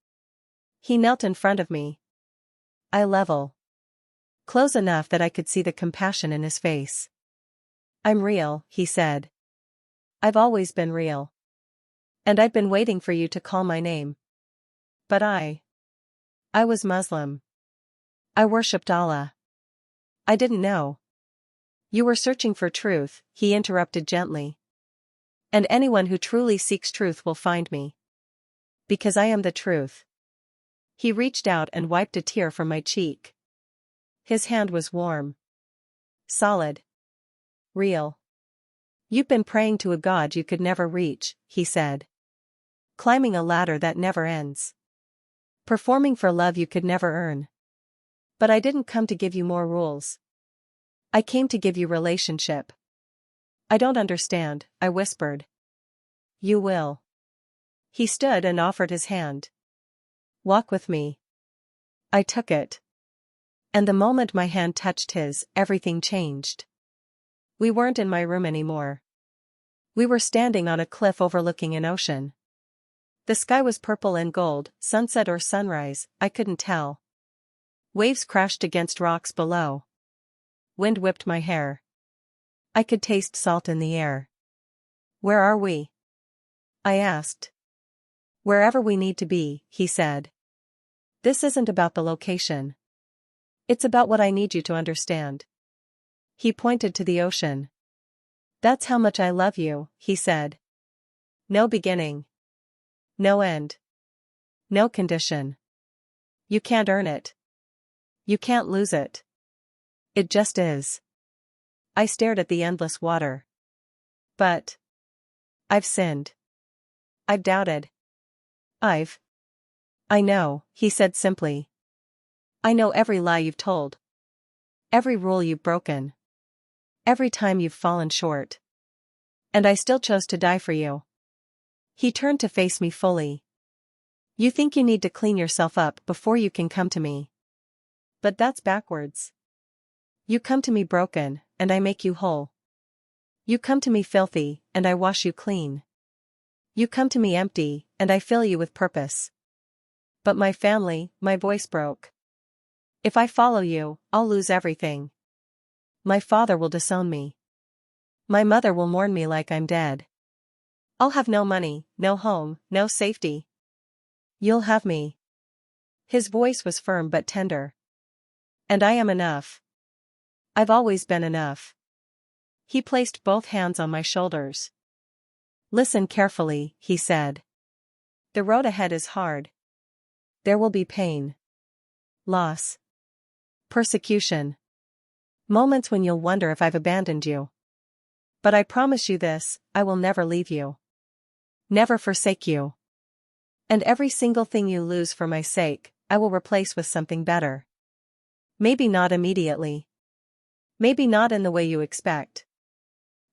He knelt in front of me. Eye level. Close enough that I could see the compassion in his face. I'm real, he said. I've always been real. And I've been waiting for you to call my name. But I was Muslim. I worshipped Allah. I didn't know. You were searching for truth, he interrupted gently. And anyone who truly seeks truth will find me. Because I am the truth. He reached out and wiped a tear from my cheek. His hand was warm. Solid. Real. You've been praying to a God you could never reach, he said. Climbing a ladder that never ends. Performing for love you could never earn. But I didn't come to give you more rules. I came to give you relationship. I don't understand, I whispered. You will. He stood and offered his hand. Walk with me. I took it. And the moment my hand touched his, everything changed. We weren't in my room anymore. We were standing on a cliff overlooking an ocean. The sky was purple and gold, sunset or sunrise, I couldn't tell. Waves crashed against rocks below. Wind whipped my hair. I could taste salt in the air. Where are we? I asked. Wherever we need to be, he said. This isn't about the location. It's about what I need you to understand. He pointed to the ocean. That's how much I love you, he said. No beginning. No end. No condition. You can't earn it. You can't lose it. It just is. I stared at the endless water. But I've sinned. I've doubted. I know, he said simply. I know every lie you've told. Every rule you've broken. Every time you've fallen short. And I still chose to die for you. He turned to face me fully. You think you need to clean yourself up before you can come to me. But that's backwards. You come to me broken, and I make you whole. You come to me filthy, and I wash you clean. You come to me empty, and I fill you with purpose. But my family, my voice broke. If I follow you, I'll lose everything. My father will disown me. My mother will mourn me like I'm dead. I'll have no money, no home, no safety. You'll have me. His voice was firm but tender. And I am enough. I've always been enough. He placed both hands on my shoulders. Listen carefully, he said. The road ahead is hard. There will be pain. Loss. Persecution. Moments when you'll wonder if I've abandoned you. But I promise you this, I will never leave you. Never forsake you. And every single thing you lose for my sake, I will replace with something better. Maybe not immediately. Maybe not in the way you expect.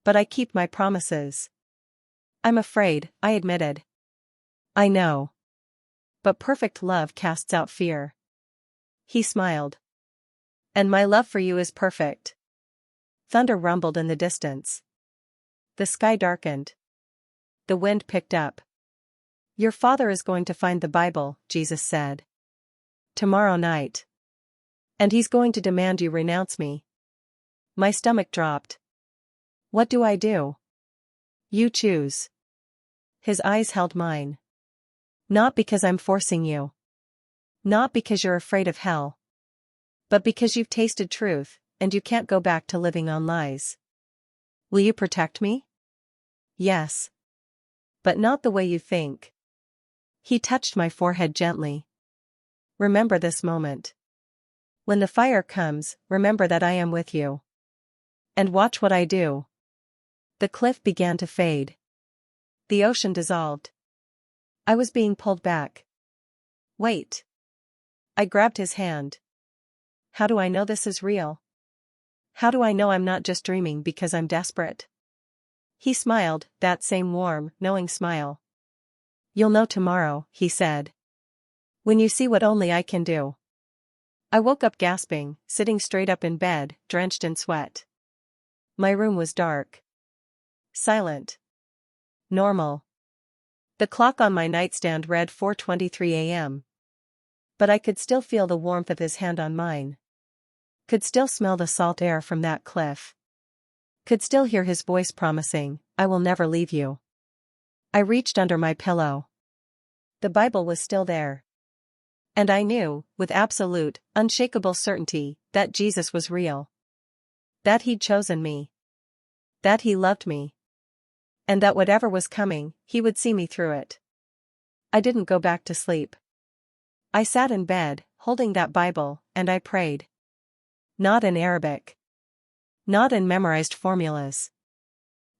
But I keep my promises. I'm afraid, I admitted. I know. But perfect love casts out fear. He smiled. And my love for you is perfect. Thunder rumbled in the distance. The sky darkened. The wind picked up. Your father is going to find the Bible, Jesus said. Tomorrow night. And he's going to demand you renounce me. My stomach dropped. What do I do? You choose. His eyes held mine. Not because I'm forcing you. Not because you're afraid of hell. But because you've tasted truth, and you can't go back to living on lies. Will you protect me? Yes. But not the way you think. He touched my forehead gently. Remember this moment. When the fire comes, remember that I am with you. And watch what I do. The cliff began to fade. The ocean dissolved. I was being pulled back. Wait. I grabbed his hand. How do I know this is real? How do I know I'm not just dreaming because I'm desperate? He smiled, that same warm, knowing smile. You'll know tomorrow, he said. When you see what only I can do. I woke up gasping, sitting straight up in bed, drenched in sweat. My room was dark. Silent. Normal. The clock on my nightstand read 4:23 a.m. But I could still feel the warmth of his hand on mine. Could still smell the salt air from that cliff. Could still hear his voice promising, I will never leave you. I reached under my pillow. The Bible was still there. And I knew, with absolute, unshakable certainty, that Jesus was real. That he'd chosen me. That he loved me. And that whatever was coming, he would see me through it. I didn't go back to sleep. I sat in bed, holding that Bible, and I prayed. Not in Arabic. Not in memorized formulas.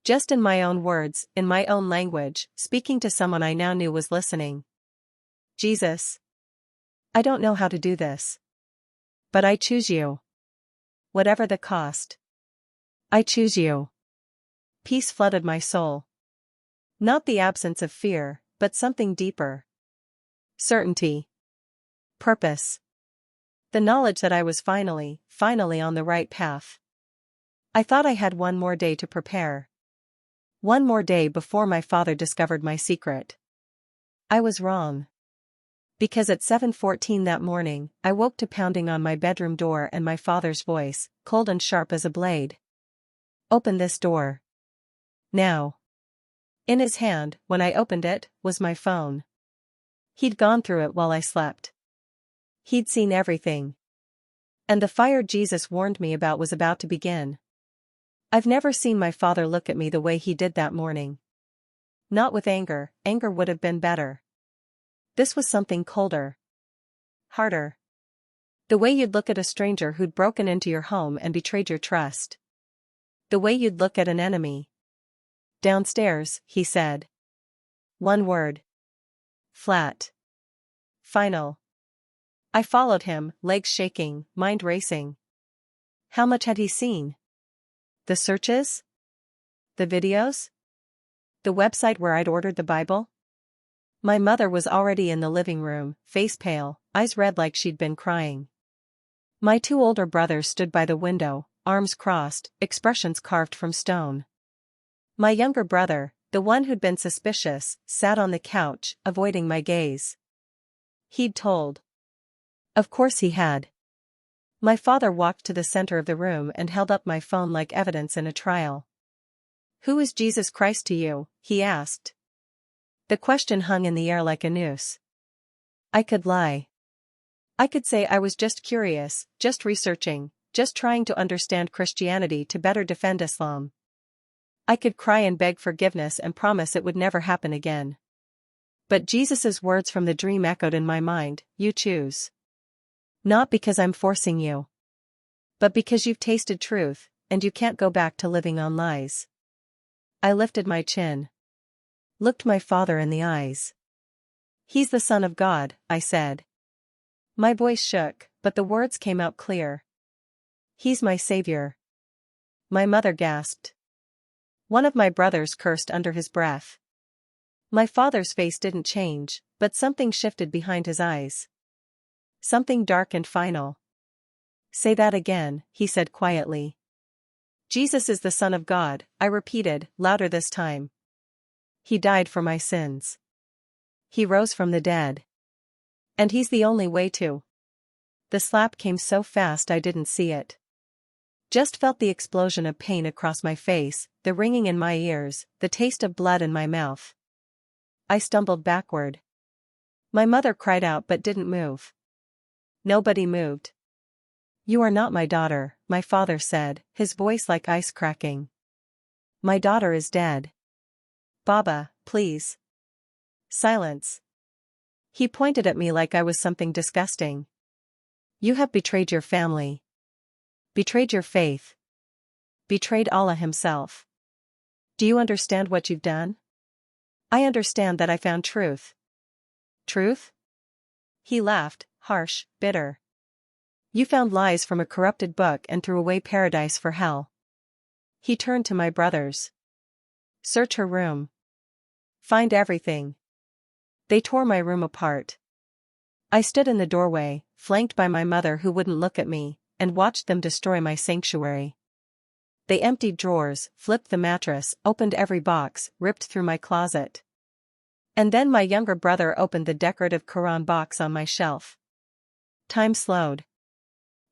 Just in my own words, in my own language, speaking to someone I now knew was listening. Jesus. I don't know how to do this. But I choose you. Whatever the cost. I choose you. Peace flooded my soul. Not the absence of fear, but something deeper. Certainty. Purpose. The knowledge that I was finally on the right path. I thought I had one more day to prepare. One more day before my father discovered my secret. I was wrong. Because at 7:14 that morning, I woke to pounding on my bedroom door and my father's voice, cold and sharp as a blade. Open this door. Now. In his hand, when I opened it, was my phone. He'd gone through it while I slept. He'd seen everything. And the fire Jesus warned me about was about to begin. I've never seen my father look at me the way he did that morning. Not with anger, anger would have been better. This was something colder. Harder. The way you'd look at a stranger who'd broken into your home and betrayed your trust. The way you'd look at an enemy. Downstairs, he said. One word. Flat. Final. I followed him, legs shaking, mind racing. How much had he seen? The searches? The videos? The website where I'd ordered the Bible? My mother was already in the living room, face pale, eyes red like she'd been crying. My two older brothers stood by the window, arms crossed, expressions carved from stone. My younger brother, the one who'd been suspicious, sat on the couch, avoiding my gaze. He'd told. Of course he had. My father walked to the center of the room and held up my phone like evidence in a trial. "Who is Jesus Christ to you?" he asked. The question hung in the air like a noose. I could lie. I could say I was just curious, just researching, just trying to understand Christianity to better defend Islam. I could cry and beg forgiveness and promise it would never happen again. But Jesus's words from the dream echoed in my mind, "You choose. Not because I'm forcing you. But because you've tasted truth, and you can't go back to living on lies." I lifted my chin. Looked my father in the eyes. "He's the Son of God," I said. My voice shook, but the words came out clear. "He's my savior." My mother gasped. One of my brothers cursed under his breath. My father's face didn't change, but something shifted behind his eyes. Something dark and final. "Say that again," he said quietly. "Jesus is the Son of God," I repeated, louder this time. "He died for my sins. He rose from the dead. And he's the only way to." The slap came so fast I didn't see it. Just felt the explosion of pain across my face, the ringing in my ears, the taste of blood in my mouth. I stumbled backward. My mother cried out but didn't move. Nobody moved. "You are not my daughter," my father said, his voice like ice cracking. "My daughter is dead. Baba, please." Silence. He pointed at me like I was something disgusting. "You have betrayed your family. Betrayed your faith. Betrayed Allah himself. Do you understand what you've done?" "I understand that I found truth." "Truth?" He laughed, harsh, bitter. "You found lies from a corrupted book and threw away paradise for hell." He turned to my brothers. "Search her room. Find everything." They tore my room apart. I stood in the doorway, flanked by my mother who wouldn't look at me, and watched them destroy my sanctuary. They emptied drawers, flipped the mattress, opened every box, ripped through my closet. And then my younger brother opened the decorative Quran box on my shelf. Time slowed.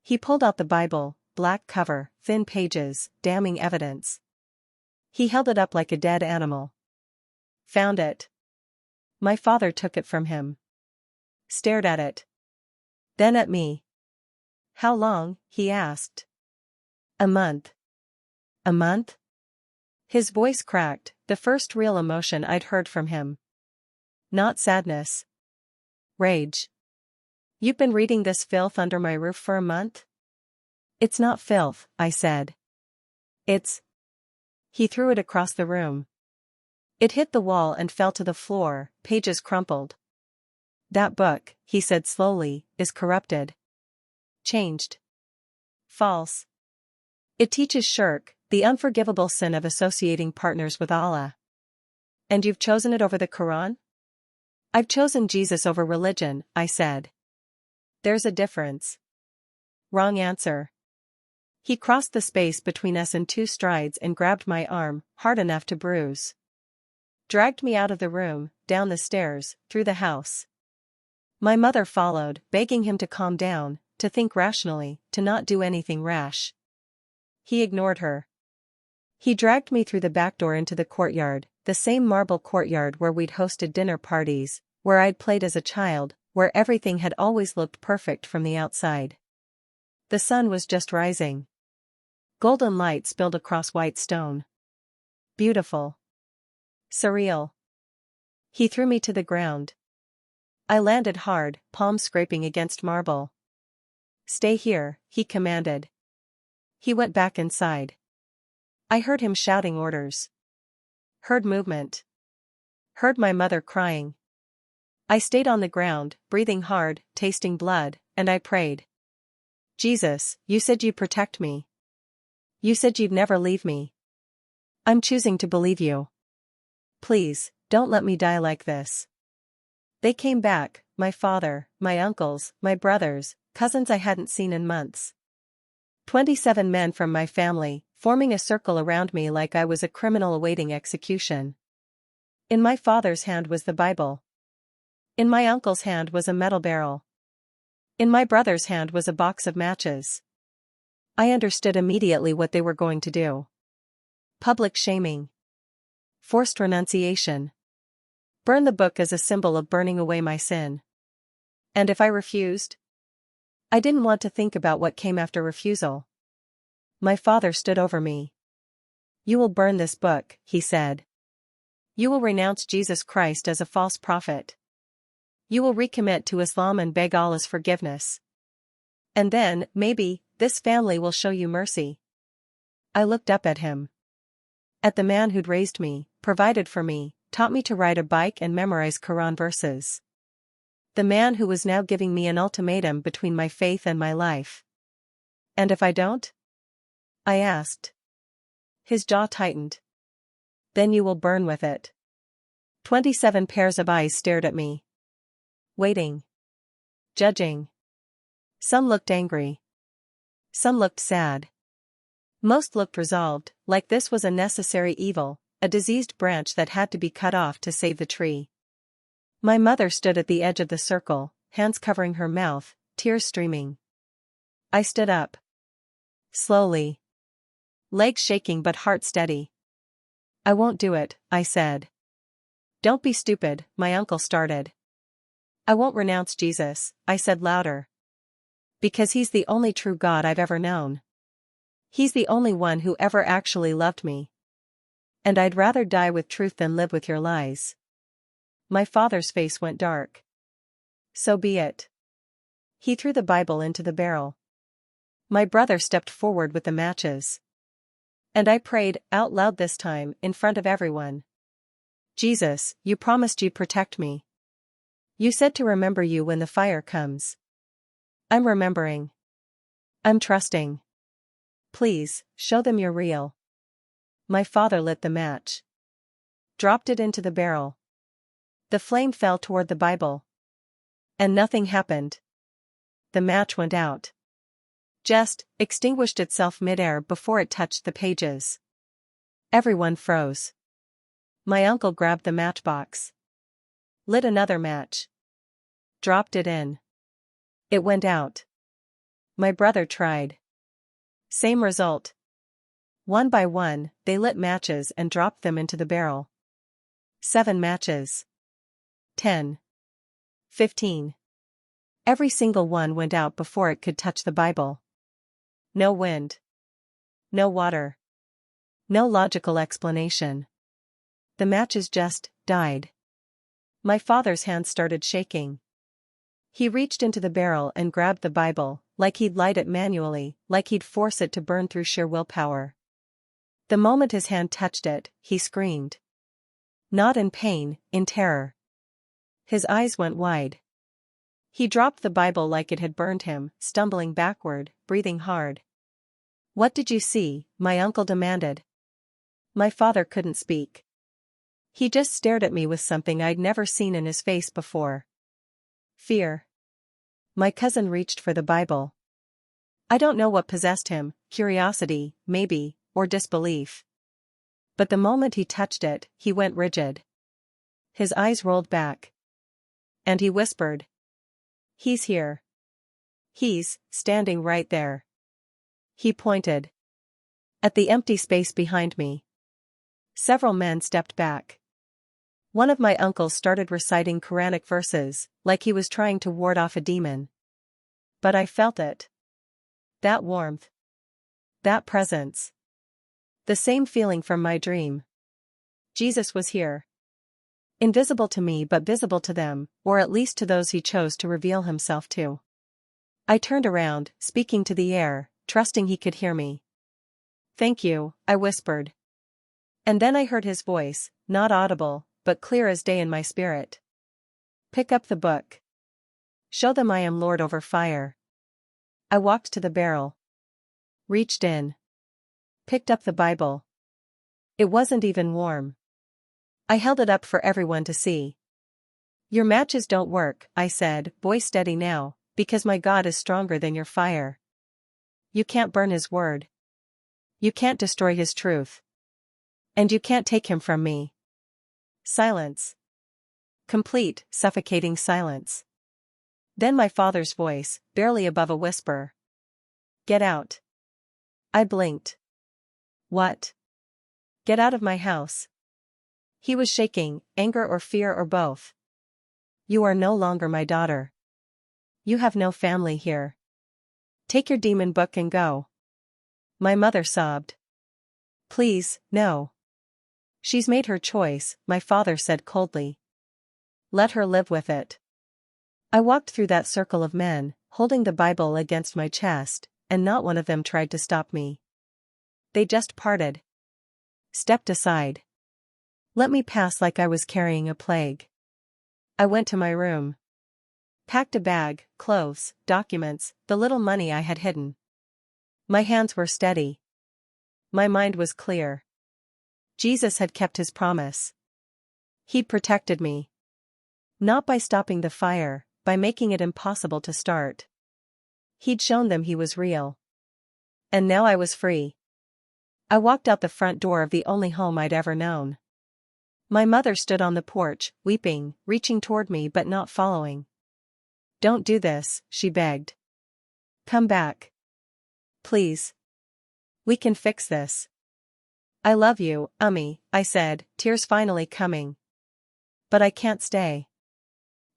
He pulled out the Bible, black cover, thin pages, damning evidence. He held it up like a dead animal. "Found it." My father took it from him. Stared at it. Then at me. "How long?" he asked. "A month." "A month?" His voice cracked, the first real emotion I'd heard from him. Not sadness. Rage. "You've been reading this filth under my roof for a month?" "It's not filth," I said. "It's..." He threw it across the room. It hit the wall and fell to the floor, pages crumpled. "That book," he said slowly, "is corrupted. Changed. False. It teaches shirk, the unforgivable sin of associating partners with Allah." "And you've chosen it over the Quran?" "I've chosen Jesus over religion," I said. "There's a difference." Wrong answer. He crossed the space between us in 2 strides and grabbed my arm, hard enough to bruise. Dragged me out of the room, down the stairs, through the house. My mother followed, begging him to calm down, to think rationally, to not do anything rash. He ignored her. He dragged me through the back door into the courtyard, the same marble courtyard where we'd hosted dinner parties, where I'd played as a child, where everything had always looked perfect from the outside. The sun was just rising. Golden light spilled across white stone. Beautiful. Surreal. He threw me to the ground. I landed hard, palms scraping against marble. "Stay here," he commanded. He went back inside. I heard him shouting orders. Heard movement. Heard my mother crying. I stayed on the ground, breathing hard, tasting blood, and I prayed. "Jesus, you said you'd protect me. You said you'd never leave me. I'm choosing to believe you. Please, don't let me die like this." They came back, my father, my uncles, my brothers, cousins I hadn't seen in months. 27 men from my family, forming a circle around me like I was a criminal awaiting execution. In my father's hand was the Bible. In my uncle's hand was a metal barrel. In my brother's hand was a box of matches. I understood immediately what they were going to do. Public shaming. Forced renunciation. Burn the book as a symbol of burning away my sin. And if I refused? I didn't want to think about what came after refusal. My father stood over me. You will burn this book, he said. You will renounce Jesus Christ as a false prophet. You will recommit to Islam and beg Allah's forgiveness. And then, maybe, this family will show you mercy. I looked up at him. At the man who'd raised me, provided for me, taught me to ride a bike and memorize Quran verses. The man who was now giving me an ultimatum between my faith and my life. And if I don't? I asked. His jaw tightened. Then you will burn with it. 27 pairs of eyes stared at me. Waiting. Judging. Some looked angry. Some looked sad. Most looked resolved, like this was a necessary evil, a diseased branch that had to be cut off to save the tree. My mother stood at the edge of the circle, hands covering her mouth, tears streaming. I stood up. Slowly. Legs shaking but heart steady. I won't do it, I said. Don't be stupid, my uncle started. I won't renounce Jesus, I said louder. Because he's the only true God I've ever known. He's the only one who ever actually loved me. And I'd rather die with truth than live with your lies. My father's face went dark. So be it. He threw the Bible into the barrel. My brother stepped forward with the matches. And I prayed, out loud this time, in front of everyone. Jesus, you promised you'd protect me. You said to remember you when the fire comes. I'm remembering. I'm trusting. Please, show them you're real. My father lit the match. Dropped it into the barrel. The flame fell toward the Bible. And nothing happened. The match went out. Just extinguished itself midair before it touched the pages. Everyone froze. My uncle grabbed the matchbox. Lit another match. Dropped it in. It went out. My brother tried. Same result. One by one, they lit matches and dropped them into the barrel. 7 matches. 10. 15. Every single one went out before it could touch the Bible. No wind. No water. No logical explanation. The matches just died. My father's hand started shaking. He reached into the barrel and grabbed the Bible, like he'd light it manually, like he'd force it to burn through sheer willpower. The moment his hand touched it, he screamed. Not in pain, in terror. His eyes went wide. He dropped the Bible like it had burned him, stumbling backward, breathing hard. What did you see? My uncle demanded. My father couldn't speak. He just stared at me with something I'd never seen in his face before. Fear. My cousin reached for the Bible. I don't know what possessed him, curiosity, maybe, or disbelief. But the moment he touched it, he went rigid. His eyes rolled back. And he whispered. He's here. He's standing right there. He pointed. At the empty space behind me. Several men stepped back. One of my uncles started reciting Quranic verses, like he was trying to ward off a demon. But I felt it. That warmth. That presence. The same feeling from my dream. Jesus was here. Invisible to me but visible to them, or at least to those he chose to reveal himself to. I turned around, speaking to the air, trusting he could hear me. Thank you, I whispered. And then I heard his voice, not audible, but clear as day in my spirit. Pick up the book. Show them I am Lord over fire. I walked to the barrel. Reached in. Picked up the Bible. It wasn't even warm. I held it up for everyone to see. Your matches don't work, I said, boy steady now, because my God is stronger than your fire. You can't burn his word. You can't destroy his truth. And you can't take him from me. Silence. Complete, suffocating silence. Then my father's voice, barely above a whisper. Get out. I blinked. What? Get out of my house. He was shaking, anger or fear or both. You are no longer my daughter. You have no family here. Take your demon book and go. My mother sobbed. Please, no. She's made her choice, my father said coldly. Let her live with it. I walked through that circle of men, holding the Bible against my chest, and not one of them tried to stop me. They just parted. Stepped aside. Let me pass like I was carrying a plague. I went to my room. Packed a bag, clothes, documents, the little money I had hidden. My hands were steady. My mind was clear. Jesus had kept his promise. He'd protected me. Not by stopping the fire, by making it impossible to start. He'd shown them he was real. And now I was free. I walked out the front door of the only home I'd ever known. My mother stood on the porch, weeping, reaching toward me but not following. Don't do this, she begged. Come back. Please. We can fix this. I love you, Ummi, I said, tears finally coming. But I can't stay.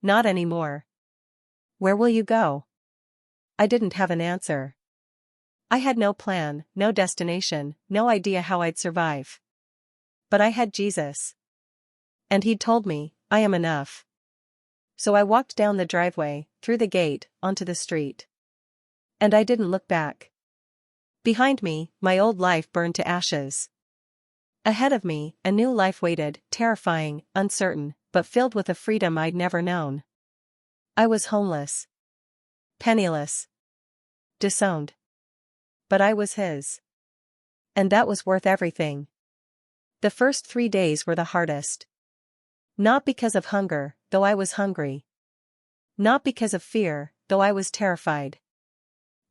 Not anymore. Where will you go? I didn't have an answer. I had no plan, no destination, no idea how I'd survive. But I had Jesus. And he'd told me, I am enough. So I walked down the driveway, through the gate, onto the street. And I didn't look back. Behind me, my old life burned to ashes. Ahead of me, a new life waited, terrifying, uncertain, but filled with a freedom I'd never known. I was homeless. Penniless. Disowned. But I was his. And that was worth everything. The first 3 days were the hardest. Not because of hunger, though I was hungry. Not because of fear, though I was terrified.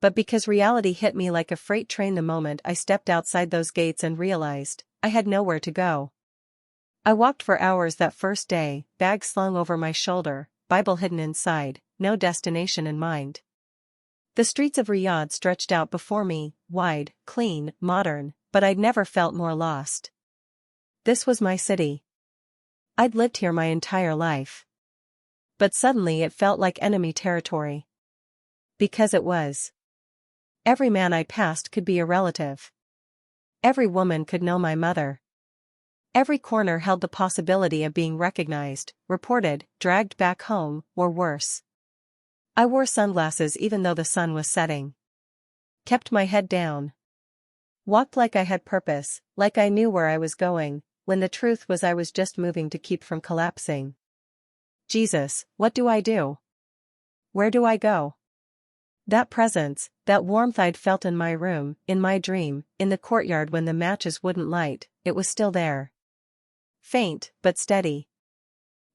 But because reality hit me like a freight train the moment I stepped outside those gates and realized I had nowhere to go. I walked for hours that first day, bag slung over my shoulder, Bible hidden inside, no destination in mind. The streets of Riyadh stretched out before me, wide, clean, modern, but I'd never felt more lost. This was my city. I'd lived here my entire life. But suddenly it felt like enemy territory. Because it was. Every man I passed could be a relative. Every woman could know my mother. Every corner held the possibility of being recognized, reported, dragged back home, or worse. I wore sunglasses even though the sun was setting. Kept my head down. Walked like I had purpose, like I knew where I was going, when the truth was I was just moving to keep from collapsing. Jesus, what do I do? Where do I go? That presence, that warmth I'd felt in my room, in my dream, in the courtyard when the matches wouldn't light, it was still there. Faint, but steady.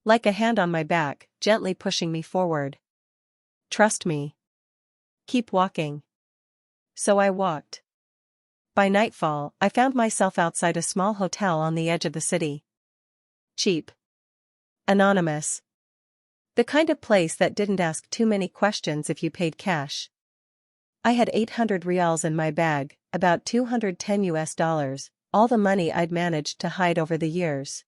Like a hand on my back, gently pushing me forward. Trust me. Keep walking. So I walked. By nightfall, I found myself outside a small hotel on the edge of the city. Cheap. Anonymous. The kind of place that didn't ask too many questions if you paid cash. I had 800 rials in my bag, about $210, all the money I'd managed to hide over the years.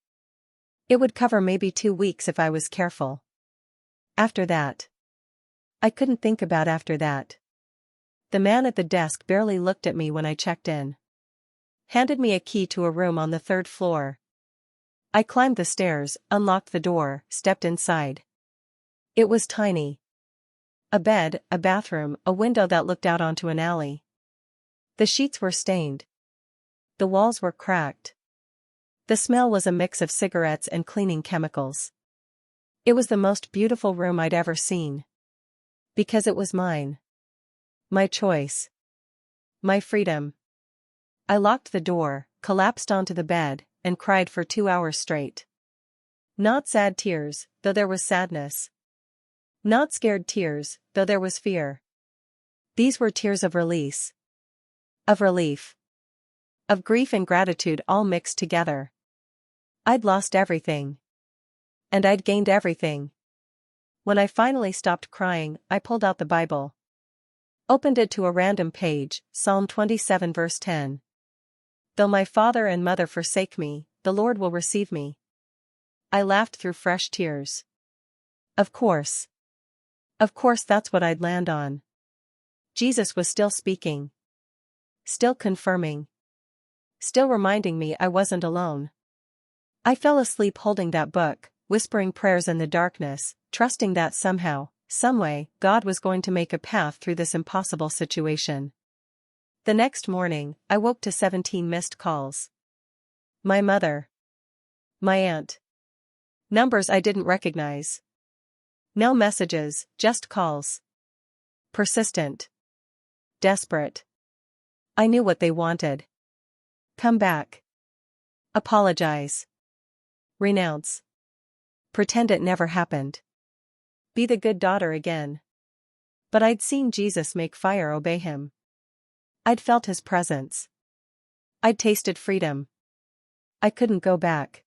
It would cover maybe 2 weeks if I was careful. After that. I couldn't think about after that. The man at the desk barely looked at me when I checked in. Handed me a key to a room on the 3rd floor. I climbed the stairs, unlocked the door, stepped inside. It was tiny. A bed, a bathroom, a window that looked out onto an alley. The sheets were stained. The walls were cracked. The smell was a mix of cigarettes and cleaning chemicals. It was the most beautiful room I'd ever seen. Because it was mine. My choice. My freedom. I locked the door, collapsed onto the bed, and cried for 2 hours straight. Not sad tears, though there was sadness. Not scared tears, though there was fear. These were tears of release. Of relief. Of grief and gratitude all mixed together. I'd lost everything. And I'd gained everything. When I finally stopped crying, I pulled out the Bible. Opened it to a random page, Psalm 27 verse 10. Though my father and mother forsake me, the Lord will receive me. I laughed through fresh tears. Of course. Of course that's what I'd land on. Jesus was still speaking. Still confirming. Still reminding me I wasn't alone. I fell asleep holding that book, whispering prayers in the darkness, trusting that somehow, someway, God was going to make a path through this impossible situation. The next morning, I woke to 17 missed calls. My mother. My aunt. Numbers I didn't recognize. No messages, just calls. Persistent. Desperate. I knew what they wanted. Come back. Apologize. Renounce. Pretend it never happened. Be the good daughter again. But I'd seen Jesus make fire obey him. I'd felt his presence. I'd tasted freedom. I couldn't go back.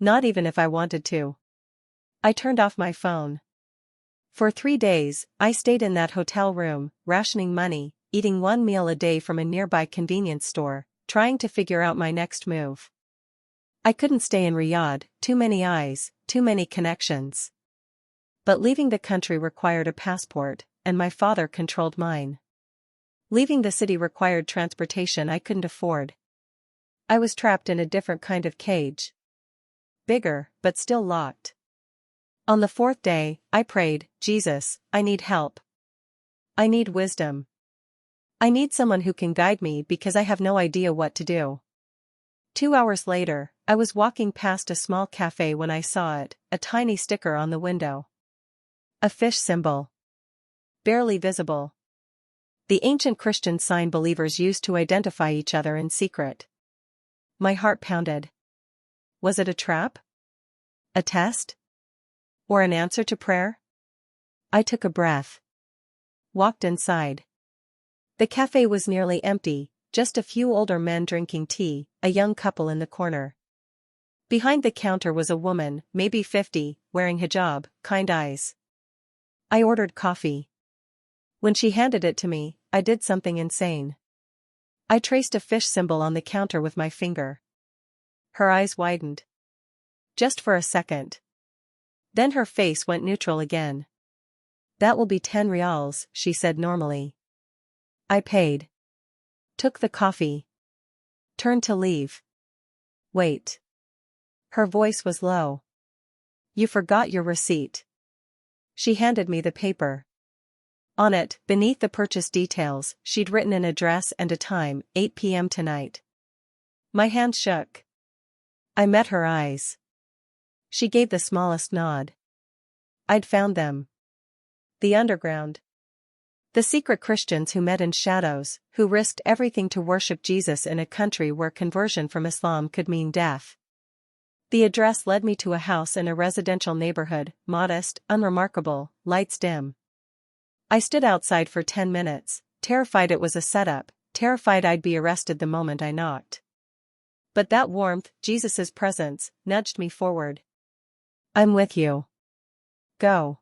Not even if I wanted to. I turned off my phone. For 3 days, I stayed in that hotel room, rationing money, eating one meal a day from a nearby convenience store, trying to figure out my next move. I couldn't stay in Riyadh, too many eyes, too many connections. But leaving the country required a passport, and my father controlled mine. Leaving the city required transportation I couldn't afford. I was trapped in a different kind of cage. Bigger, but still locked. On the 4th day, I prayed, Jesus, I need help. I need wisdom. I need someone who can guide me because I have no idea what to do. 2 hours later, I was walking past a small cafe when I saw it, a tiny sticker on the window. A fish symbol. Barely visible. The ancient Christian sign believers used to identify each other in secret. My heart pounded. Was it a trap? A test? Or an answer to prayer? I took a breath. Walked inside. The cafe was nearly empty, just a few older men drinking tea, a young couple in the corner. Behind the counter was a woman, maybe 50, wearing hijab, kind eyes. I ordered coffee. When she handed it to me, I did something insane. I traced a fish symbol on the counter with my finger. Her eyes widened. Just for a second. Then her face went neutral again. That will be 10 rials, she said normally. I paid. Took the coffee. Turned to leave. Wait. Her voice was low. You forgot your receipt. She handed me the paper. On it, beneath the purchase details, she'd written an address and a time, 8 p.m. tonight. My hand shook. I met her eyes. She gave the smallest nod. I'd found them. The underground. The secret Christians who met in shadows, who risked everything to worship Jesus in a country where conversion from Islam could mean death. The address led me to a house in a residential neighborhood, modest, unremarkable, lights dim. I stood outside for 10 minutes, terrified it was a setup, terrified I'd be arrested the moment I knocked. But that warmth, Jesus's presence, nudged me forward. I'm with you. Go.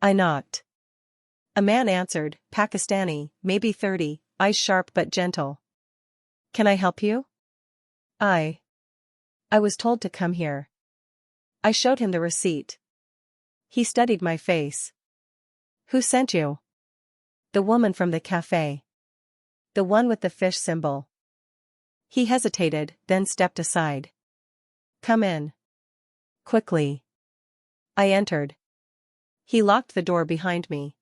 I knocked. A man answered, Pakistani, maybe 30, eyes sharp but gentle. Can I help you? I was told to come here. I showed him the receipt. He studied my face. Who sent you? The woman from the cafe. The one with the fish symbol. He hesitated, then stepped aside. Come in. Quickly. I entered. He locked the door behind me.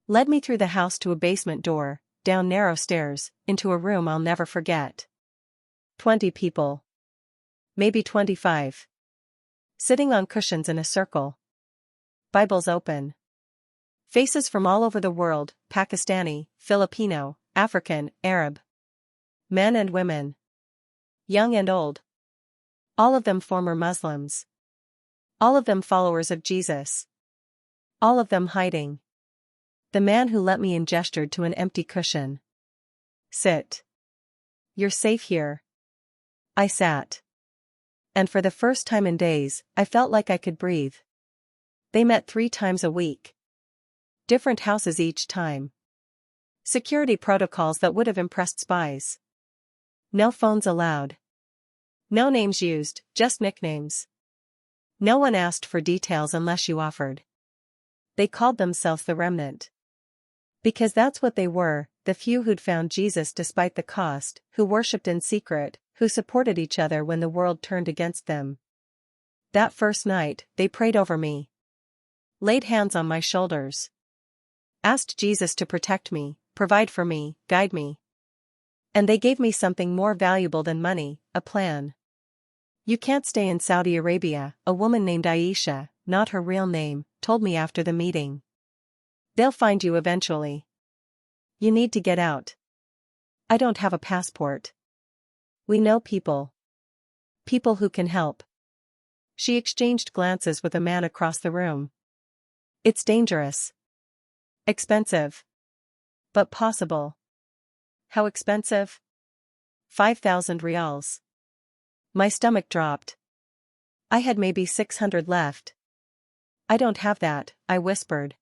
Led me through the house to a basement door, down narrow stairs, into a room I'll never forget. 20 people. Maybe 25. Sitting on cushions in a circle. Bibles open. Faces from all over the world, Pakistani, Filipino, African, Arab. Men and women. Young and old. All of them former Muslims. All of them followers of Jesus. All of them hiding. The man who let me in gestured to an empty cushion. Sit. You're safe here. I sat. And for the first time in days, I felt like I could breathe. They met 3 times a week. Different houses each time. Security protocols that would have impressed spies. No phones allowed. No names used, just nicknames. No one asked for details unless you offered. They called themselves the remnant. Because that's what they were, the few who'd found Jesus despite the cost, who worshipped in secret, who supported each other when the world turned against them. That first night, they prayed over me. Laid hands on my shoulders. Asked Jesus to protect me, provide for me, guide me. And they gave me something more valuable than money, a plan. You can't stay in Saudi Arabia, a woman named Aisha, not her real name, told me after the meeting. They'll find you eventually. You need to get out. I don't have a passport. We know people. People who can help. She exchanged glances with a man across the room. It's dangerous. Expensive. But possible. How expensive? 5,000 rials. My stomach dropped. I had maybe 600 left. I don't have that, I whispered.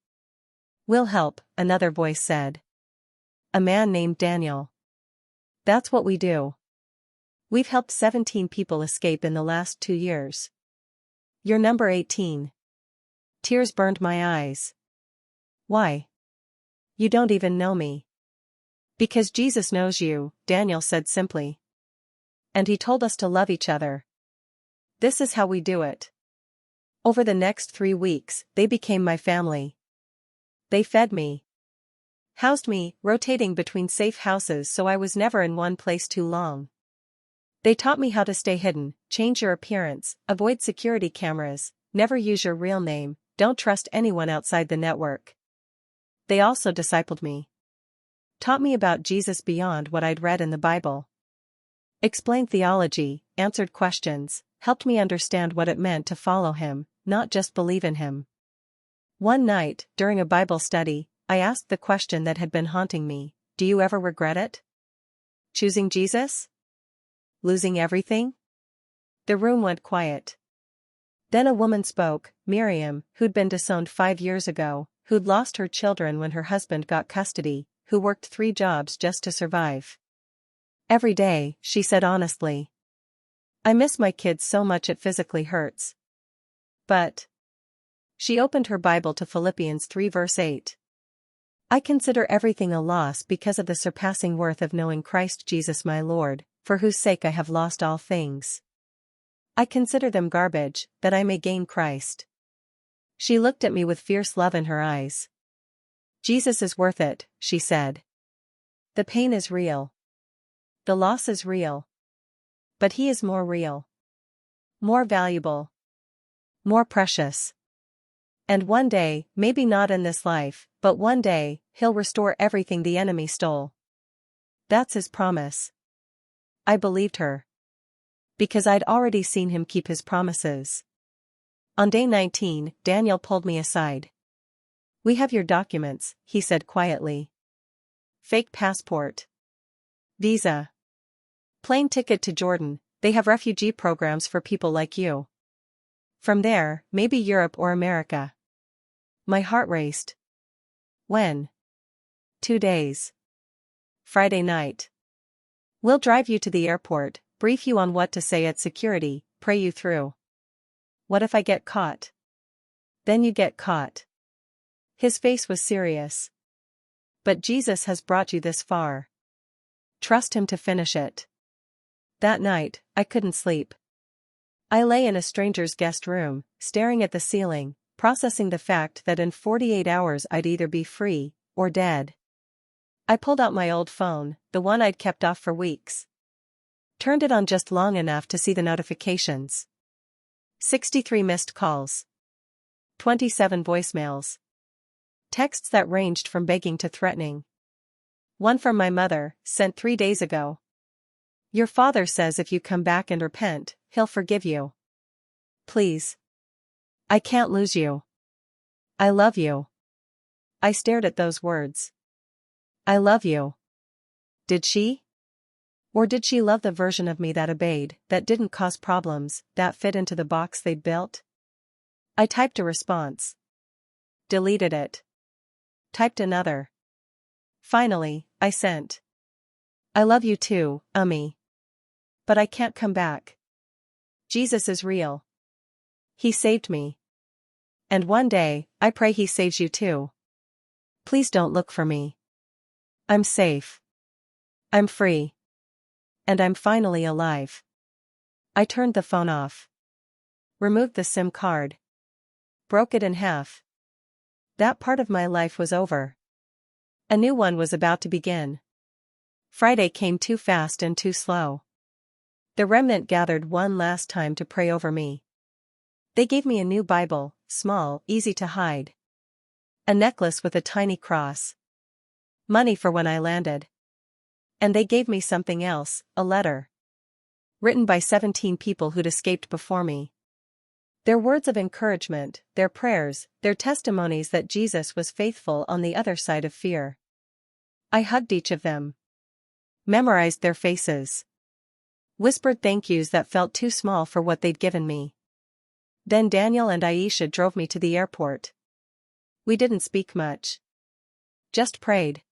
We'll help, another voice said. A man named Daniel. That's what we do. We've helped 17 people escape in the last 2 years. You're number 18. Tears burned my eyes. Why? You don't even know me. Because Jesus knows you, Daniel said simply. And he told us to love each other. This is how we do it. Over the next 3 weeks, they became my family. They fed me. Housed me, rotating between safe houses so I was never in one place too long. They taught me how to stay hidden, change your appearance, avoid security cameras, never use your real name, don't trust anyone outside the network. They also discipled me. Taught me about Jesus beyond what I'd read in the Bible. Explained theology, answered questions, helped me understand what it meant to follow him, not just believe in him. One night, during a Bible study, I asked the question that had been haunting me, do you ever regret it? Choosing Jesus? Losing everything? The room went quiet. Then a woman spoke, Miriam, who'd been disowned 5 years ago, who'd lost her children when her husband got custody, who worked 3 jobs just to survive. Every day, she said honestly. I miss my kids so much it physically hurts. But. She opened her Bible to Philippians 3 verse 8. I consider everything a loss because of the surpassing worth of knowing Christ Jesus my Lord, for whose sake I have lost all things. I consider them garbage, that I may gain Christ. She looked at me with fierce love in her eyes. Jesus is worth it, she said. The pain is real. The loss is real. But he is more real. More valuable. More precious. And one day, maybe not in this life, but one day, he'll restore everything the enemy stole. That's his promise. I believed her. Because I'd already seen him keep his promises. On day 19, Daniel pulled me aside. We have your documents, he said quietly. Fake passport. Visa. Plane ticket to Jordan, they have refugee programs for people like you. From there, maybe Europe or America. My heart raced. When? 2 days. Friday night. We'll drive you to the airport, brief you on what to say at security, pray you through. What if I get caught? Then you get caught. His face was serious. But Jesus has brought you this far. Trust him to finish it. That night, I couldn't sleep. I lay in a stranger's guest room, staring at the ceiling, processing the fact that in 48 hours I'd either be free, or dead. I pulled out my old phone, the one I'd kept off for weeks. Turned it on just long enough to see the notifications. 63 missed calls. 27 voicemails. Texts that ranged from begging to threatening. One from my mother, sent 3 days ago. Your father says if you come back and repent, he'll forgive you. Please. I can't lose you. I love you. I stared at those words. I love you. Did she? Or did she love the version of me that obeyed, that didn't cause problems, that fit into the box they'd built? I typed a response. Deleted it. Typed another. Finally, I sent. I love you too, Ummi. But I can't come back. Jesus is real. He saved me. And one day, I pray he saves you too. Please don't look for me. I'm safe. I'm free. And I'm finally alive. I turned the phone off. Removed the SIM card. Broke it in half. That part of my life was over. A new one was about to begin. Friday came too fast and too slow. The remnant gathered one last time to pray over me. They gave me a new Bible, small, easy to hide. A necklace with a tiny cross. Money for when I landed. And they gave me something else, a letter. Written by 17 people who'd escaped before me. Their words of encouragement, their prayers, their testimonies that Jesus was faithful on the other side of fear. I hugged each of them. Memorized their faces. Whispered thank yous that felt too small for what they'd given me. Then Daniel and Aisha drove me to the airport. We didn't speak much. Just prayed.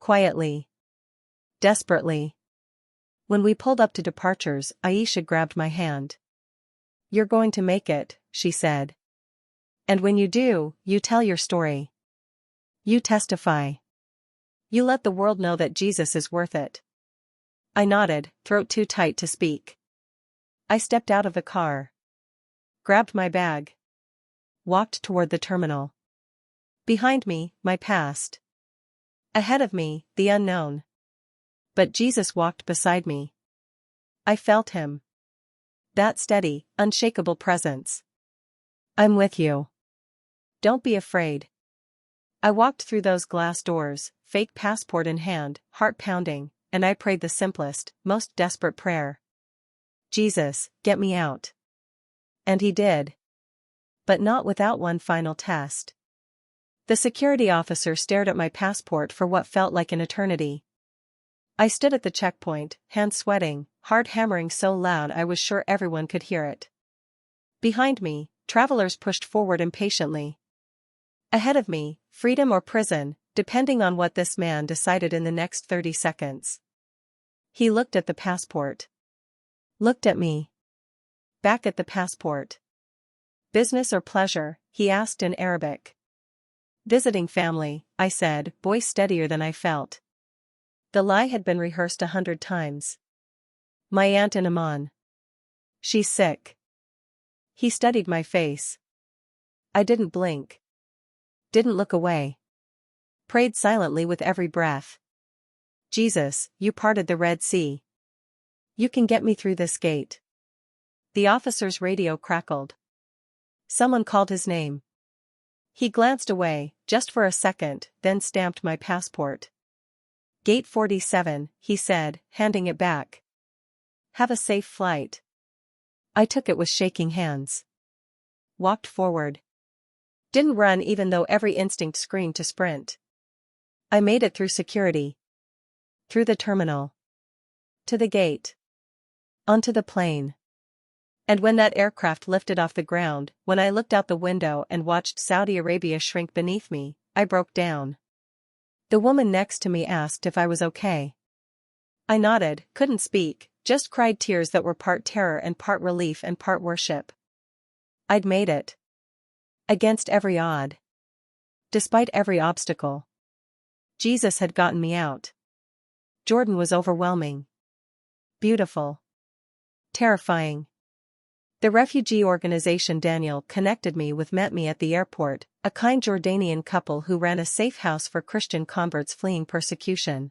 Quietly. Desperately. When we pulled up to departures, Aisha grabbed my hand. You're going to make it, she said. And when you do, you tell your story. You testify. You let the world know that Jesus is worth it. I nodded, throat too tight to speak. I stepped out of the car. Grabbed my bag. Walked toward the terminal. Behind me, my past. Ahead of me, the unknown. But Jesus walked beside me. I felt him. That steady, unshakable presence. I'm with you. Don't be afraid. I walked through those glass doors, fake passport in hand, heart pounding, and I prayed the simplest, most desperate prayer. Jesus, get me out. And he did. But not without one final test. The security officer stared at my passport for what felt like an eternity. I stood at the checkpoint, hands sweating, heart hammering so loud I was sure everyone could hear it. Behind me, travelers pushed forward impatiently. Ahead of me, freedom or prison, depending on what this man decided in the next 30 seconds. He looked at the passport. Looked at me. Back at the passport. Business or pleasure, he asked in Arabic. Visiting family, I said, voice steadier than I felt. The lie had been rehearsed 100 times. My aunt in Amman. She's sick. He studied my face. I didn't blink. Didn't look away. Prayed silently with every breath. Jesus, you parted the Red Sea. You can get me through this gate. The officer's radio crackled. Someone called his name. He glanced away, just for a second, then stamped my passport. Gate 47, he said, handing it back. Have a safe flight. I took it with shaking hands. Walked forward. Didn't run even though every instinct screamed to sprint. I made it through security. Through the terminal. To the gate. Onto the plane. And when that aircraft lifted off the ground, when I looked out the window and watched Saudi Arabia shrink beneath me, I broke down. The woman next to me asked if I was okay. I nodded, couldn't speak, just cried tears that were part terror and part relief and part worship. I'd made it. Against every odd. Despite every obstacle. Jesus had gotten me out. Jordan was overwhelming. Beautiful. Terrifying. The refugee organization Daniel connected me with met me at the airport, a kind Jordanian couple who ran a safe house for Christian converts fleeing persecution.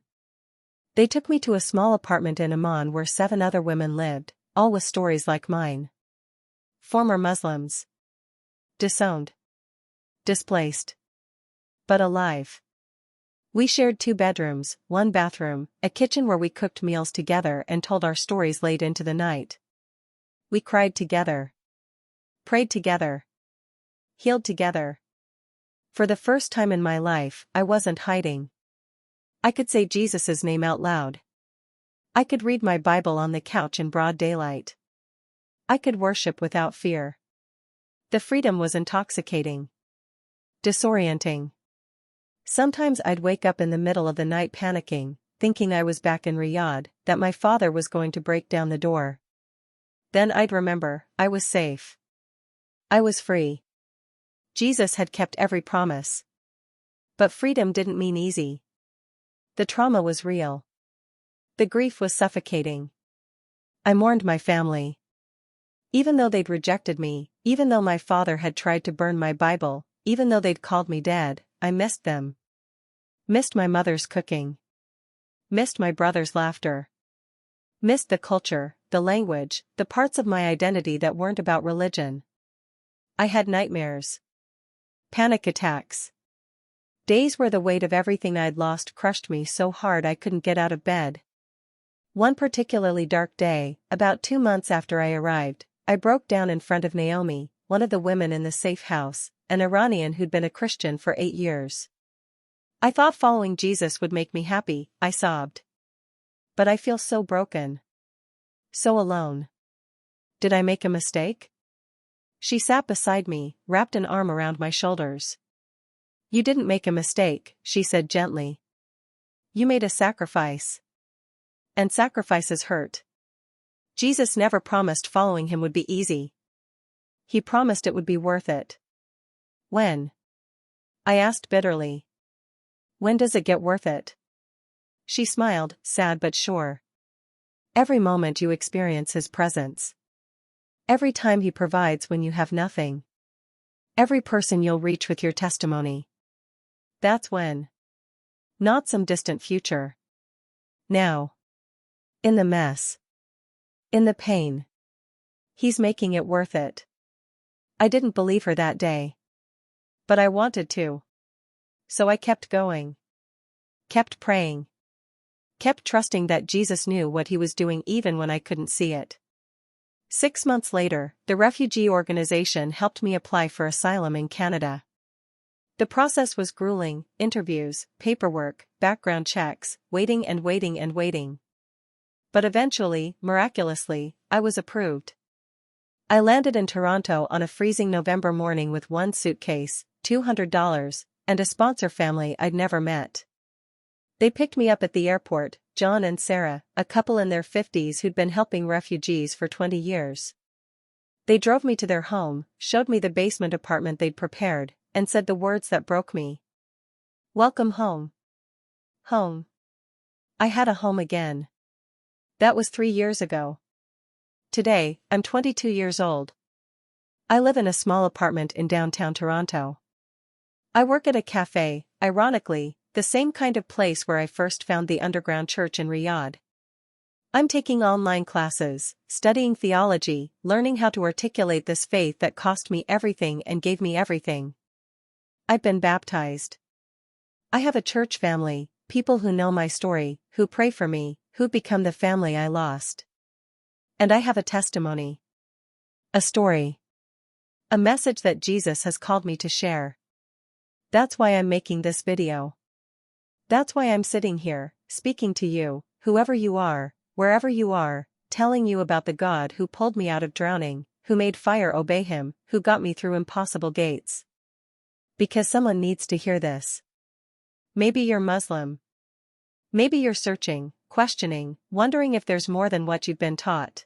They took me to a small apartment in Amman where 7 other women lived, all with stories like mine. Former Muslims. Disowned. Displaced. But alive. We shared 2 bedrooms, 1 bathroom, a kitchen where we cooked meals together and told our stories late into the night. We cried together. Prayed together. Healed together. For the first time in my life, I wasn't hiding. I could say Jesus' name out loud. I could read my Bible on the couch in broad daylight. I could worship without fear. The freedom was intoxicating. Disorienting. Sometimes I'd wake up in the middle of the night panicking, thinking I was back in Riyadh, that my father was going to break down the door. Then I'd remember, I was safe. I was free. Jesus had kept every promise. But freedom didn't mean easy. The trauma was real. The grief was suffocating. I mourned my family. Even though they'd rejected me, even though my father had tried to burn my Bible, even though they'd called me dead, I missed them. Missed my mother's cooking. Missed my brother's laughter. Missed the culture, the language, the parts of my identity that weren't about religion. I had nightmares. Panic attacks. Days where the weight of everything I'd lost crushed me so hard I couldn't get out of bed. One particularly dark day, about 2 months after I arrived, I broke down in front of Naomi, one of the women in the safe house, an Iranian who'd been a Christian for 8 years. I thought following Jesus would make me happy, I sobbed. But I feel so broken. So alone. Did I make a mistake? She sat beside me, wrapped an arm around my shoulders. You didn't make a mistake, she said gently. You made a sacrifice. And sacrifices hurt. Jesus never promised following him would be easy. He promised it would be worth it. When? I asked bitterly. When does it get worth it? She smiled, sad but sure. Every moment you experience his presence. Every time he provides when you have nothing. Every person you'll reach with your testimony. That's when. Not some distant future. Now. In the mess. In the pain. He's making it worth it. I didn't believe her that day. But I wanted to. So I kept going. Kept praying. Kept trusting that Jesus knew what he was doing even when I couldn't see it. 6 months later, the refugee organization helped me apply for asylum in Canada. The process was grueling: interviews, paperwork, background checks, waiting and waiting and waiting. But eventually, miraculously, I was approved. I landed in Toronto on a freezing November morning with one suitcase, $200, and a sponsor family I'd never met. They picked me up at the airport, John and Sarah, a couple in their 50s who'd been helping refugees for 20 years. They drove me to their home, showed me the basement apartment they'd prepared, and said the words that broke me. Welcome home. Home. I had a home again. That was 3 years ago. Today, I'm 22 years old. I live in a small apartment in downtown Toronto. I work at a cafe, ironically, the same kind of place where I first found the underground church in Riyadh. I'm taking online classes, studying theology, learning how to articulate this faith that cost me everything and gave me everything. I've been baptized. I have a church family, people who know my story, who pray for me, who've become the family I lost. And I have a testimony. A story. A message that Jesus has called me to share. That's why I'm making this video. That's why I'm sitting here, speaking to you, whoever you are, wherever you are, telling you about the God who pulled me out of drowning, who made fire obey him, who got me through impossible gates. Because someone needs to hear this. Maybe you're Muslim. Maybe you're searching, questioning, wondering if there's more than what you've been taught.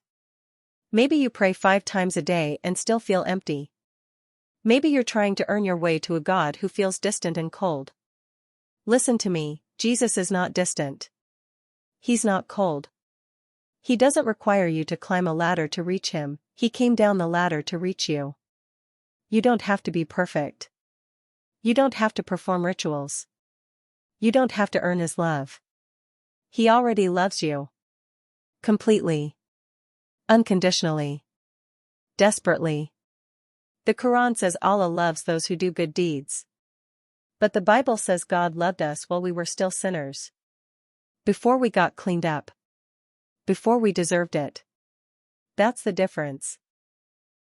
Maybe you pray 5 times a day and still feel empty. Maybe you're trying to earn your way to a God who feels distant and cold. Listen to me, Jesus is not distant. He's not cold. He doesn't require you to climb a ladder to reach him, he came down the ladder to reach you. You don't have to be perfect. You don't have to perform rituals. You don't have to earn his love. He already loves you. Completely. Unconditionally. Desperately. The Quran says Allah loves those who do good deeds. But the Bible says God loved us while we were still sinners. Before we got cleaned up. Before we deserved it. That's the difference.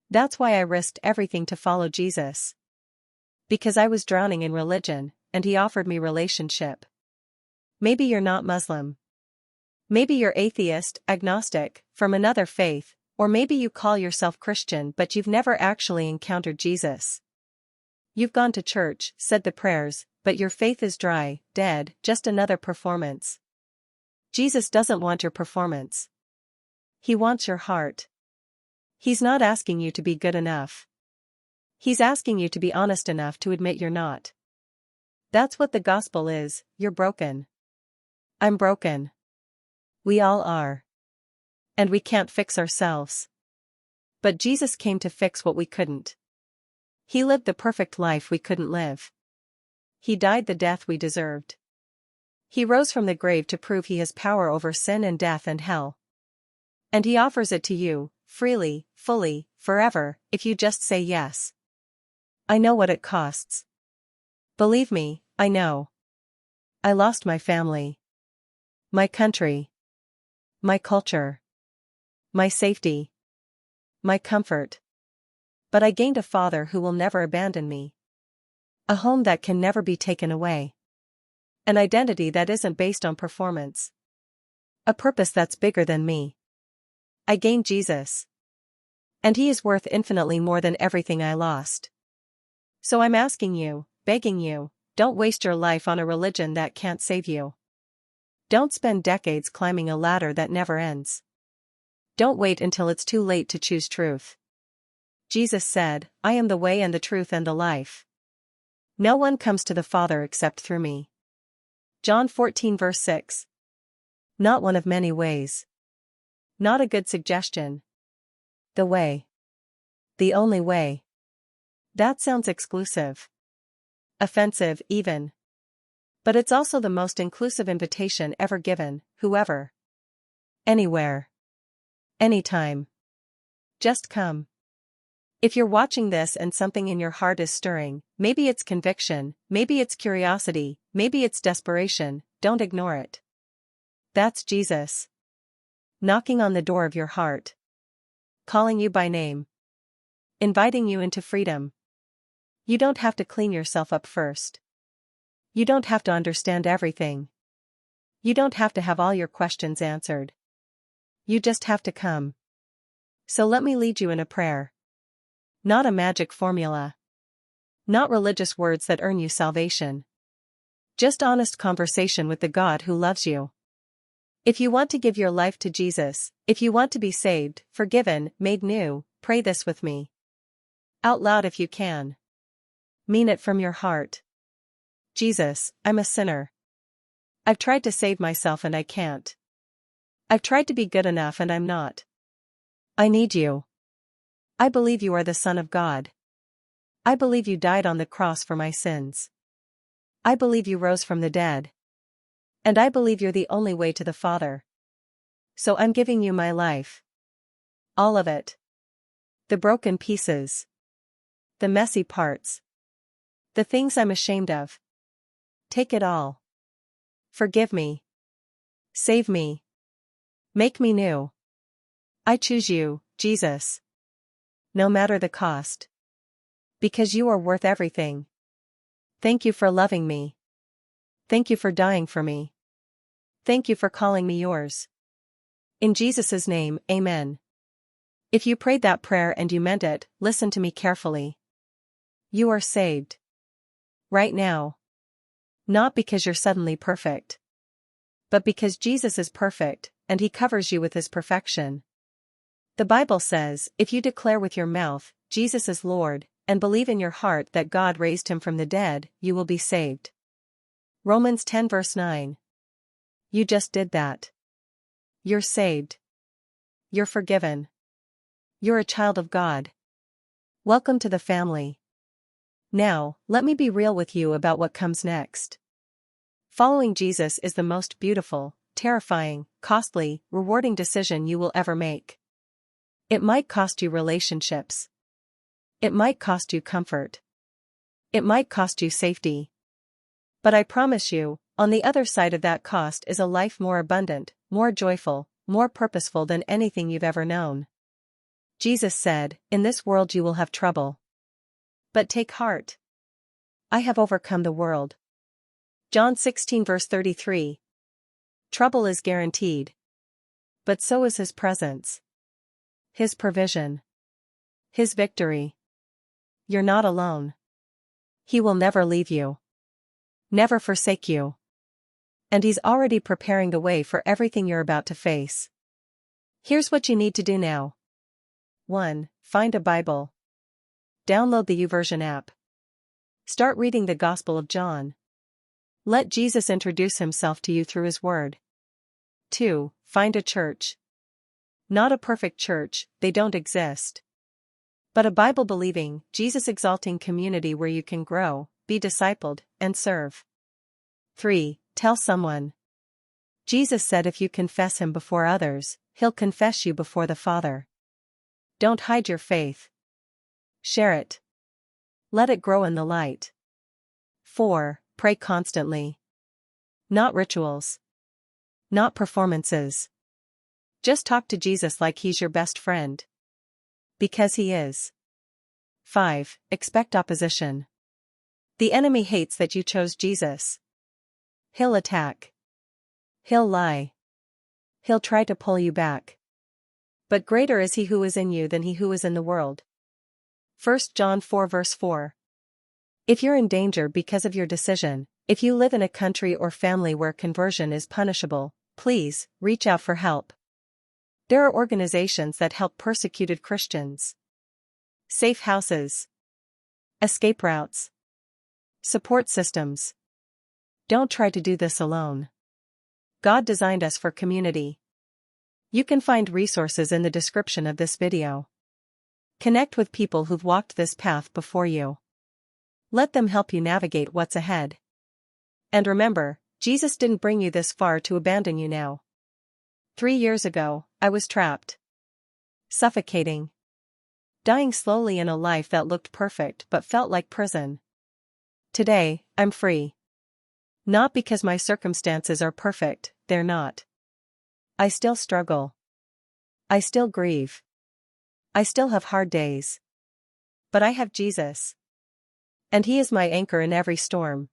That's why I risked everything to follow Jesus. Because I was drowning in religion, and he offered me relationship. Maybe you're not Muslim. Maybe you're atheist, agnostic, from another faith, or maybe you call yourself Christian but you've never actually encountered Jesus. You've gone to church, said the prayers, but your faith is dry, dead, just another performance. Jesus doesn't want your performance. He wants your heart. He's not asking you to be good enough. He's asking you to be honest enough to admit you're not. That's what the gospel is. You're broken. I'm broken. We all are. And we can't fix ourselves. But Jesus came to fix what we couldn't. He lived the perfect life we couldn't live. He died the death we deserved. He rose from the grave to prove he has power over sin and death and hell. And he offers it to you, freely, fully, forever, if you just say yes. I know what it costs. Believe me, I know. I lost my family. My country. My culture. My safety. My comfort. But I gained a father who will never abandon me. A home that can never be taken away. An identity that isn't based on performance. A purpose that's bigger than me. I gained Jesus. And he is worth infinitely more than everything I lost. So I'm asking you, begging you, don't waste your life on a religion that can't save you. Don't spend decades climbing a ladder that never ends. Don't wait until it's too late to choose truth. Jesus said, I am the way and the truth and the life. No one comes to the Father except through me. John 14 verse 6. Not one of many ways. Not a good suggestion. The way. The only way. That sounds exclusive. Offensive, even. But it's also the most inclusive invitation ever given, whoever. Anywhere. Anytime. Just come. If you're watching this and something in your heart is stirring, maybe it's conviction, maybe it's curiosity, maybe it's desperation, don't ignore it. That's Jesus. Knocking on the door of your heart. Calling you by name. Inviting you into freedom. You don't have to clean yourself up first. You don't have to understand everything. You don't have to have all your questions answered. You just have to come. So let me lead you in a prayer. Not a magic formula. Not religious words that earn you salvation. Just honest conversation with the God who loves you. If you want to give your life to Jesus, if you want to be saved, forgiven, made new, pray this with me. Out loud if you can. Mean it from your heart. Jesus, I'm a sinner. I've tried to save myself and I can't. I've tried to be good enough and I'm not. I need you. I believe you are the Son of God. I believe you died on the cross for my sins. I believe you rose from the dead. And I believe you're the only way to the Father. So I'm giving you my life. All of it. The broken pieces. The messy parts. The things I'm ashamed of. Take it all. Forgive me. Save me. Make me new. I choose you, Jesus. No matter the cost. Because you are worth everything. Thank you for loving me. Thank you for dying for me. Thank you for calling me yours. In Jesus' name, amen. If you prayed that prayer and you meant it, listen to me carefully. You are saved. Right now. Not because you're suddenly perfect. But because Jesus is perfect, and he covers you with his perfection. The Bible says, if you declare with your mouth, Jesus is Lord, and believe in your heart that God raised him from the dead, you will be saved. Romans 10 verse 9. You just did that. You're saved. You're forgiven. You're a child of God. Welcome to the family. Now, let me be real with you about what comes next. Following Jesus is the most beautiful, terrifying, costly, rewarding decision you will ever make. It might cost you relationships. It might cost you comfort. It might cost you safety. But I promise you, on the other side of that cost is a life more abundant, more joyful, more purposeful than anything you've ever known. Jesus said, in this world you will have trouble. But take heart. I have overcome the world. John 16 verse 33. Trouble is guaranteed. But so is his presence. His provision. His victory. You're not alone. He will never leave you. Never forsake you. And He's already preparing the way for everything you're about to face. Here's what you need to do now. 1. Find a Bible. Download the YouVersion app. Start reading the Gospel of John. Let Jesus introduce Himself to you through His Word. 2. Find a church. Not a perfect church, they don't exist. But a Bible-believing, Jesus-exalting community where you can grow, be discipled, and serve. 3. Tell someone. Jesus said if you confess Him before others, He'll confess you before the Father. Don't hide your faith. Share it. Let it grow in the light. 4. Pray constantly. Not rituals. Not performances. Just talk to Jesus like He's your best friend. Because He is. 5. Expect opposition. The enemy hates that you chose Jesus. He'll attack. He'll lie. He'll try to pull you back. But greater is He who is in you than he who is in the world. 1 John 4 verse 4. If you're in danger because of your decision, if you live in a country or family where conversion is punishable, please, reach out for help. There are organizations that help persecuted Christians. Safe houses. Escape routes. Support systems. Don't try to do this alone. God designed us for community. You can find resources in the description of this video. Connect with people who've walked this path before you. Let them help you navigate what's ahead. And remember, Jesus didn't bring you this far to abandon you now. 3 years ago, I was trapped. Suffocating. Dying slowly in a life that looked perfect but felt like prison. Today, I'm free. Not because my circumstances are perfect, they're not. I still struggle. I still grieve. I still have hard days. But I have Jesus. And He is my anchor in every storm.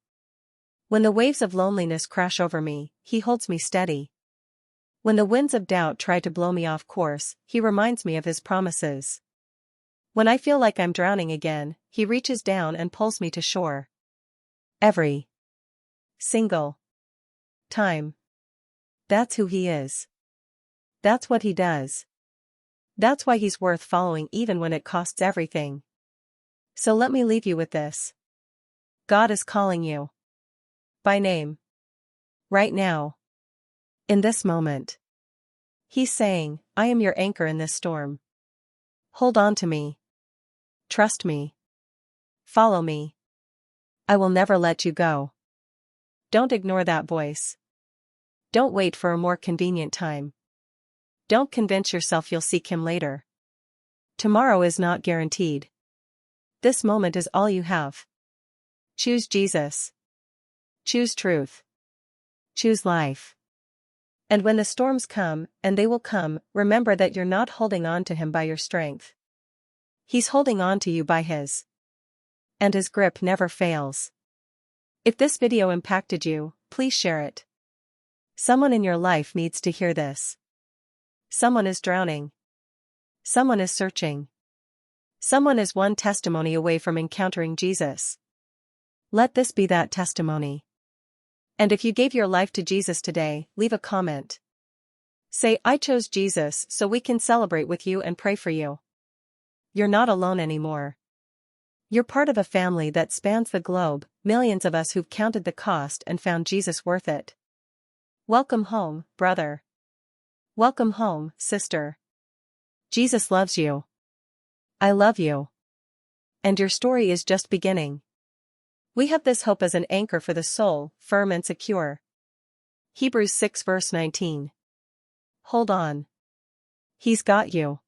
When the waves of loneliness crash over me, He holds me steady. When the winds of doubt try to blow me off course, He reminds me of His promises. When I feel like I'm drowning again, He reaches down and pulls me to shore. Every single time. That's who He is. That's what He does. That's why He's worth following even when it costs everything. So let me leave you with this. God is calling you. By name. Right now. In this moment. He's saying, I am your anchor in this storm. Hold on to me. Trust me. Follow me. I will never let you go. Don't ignore that voice. Don't wait for a more convenient time. Don't convince yourself you'll seek Him later. Tomorrow is not guaranteed. This moment is all you have. Choose Jesus. Choose truth. Choose life. And when the storms come, and they will come, remember that you're not holding on to Him by your strength. He's holding on to you by His. And His grip never fails. If this video impacted you, please share it. Someone in your life needs to hear this. Someone is drowning. Someone is searching. Someone is one testimony away from encountering Jesus. Let this be that testimony. And if you gave your life to Jesus today, leave a comment. Say, I chose Jesus so we can celebrate with you and pray for you. You're not alone anymore. You're part of a family that spans the globe, millions of us who've counted the cost and found Jesus worth it. Welcome home, brother. Welcome home, sister. Jesus loves you. I love you. And your story is just beginning. We have this hope as an anchor for the soul, firm and secure. Hebrews 6 verse 19. Hold on. He's got you.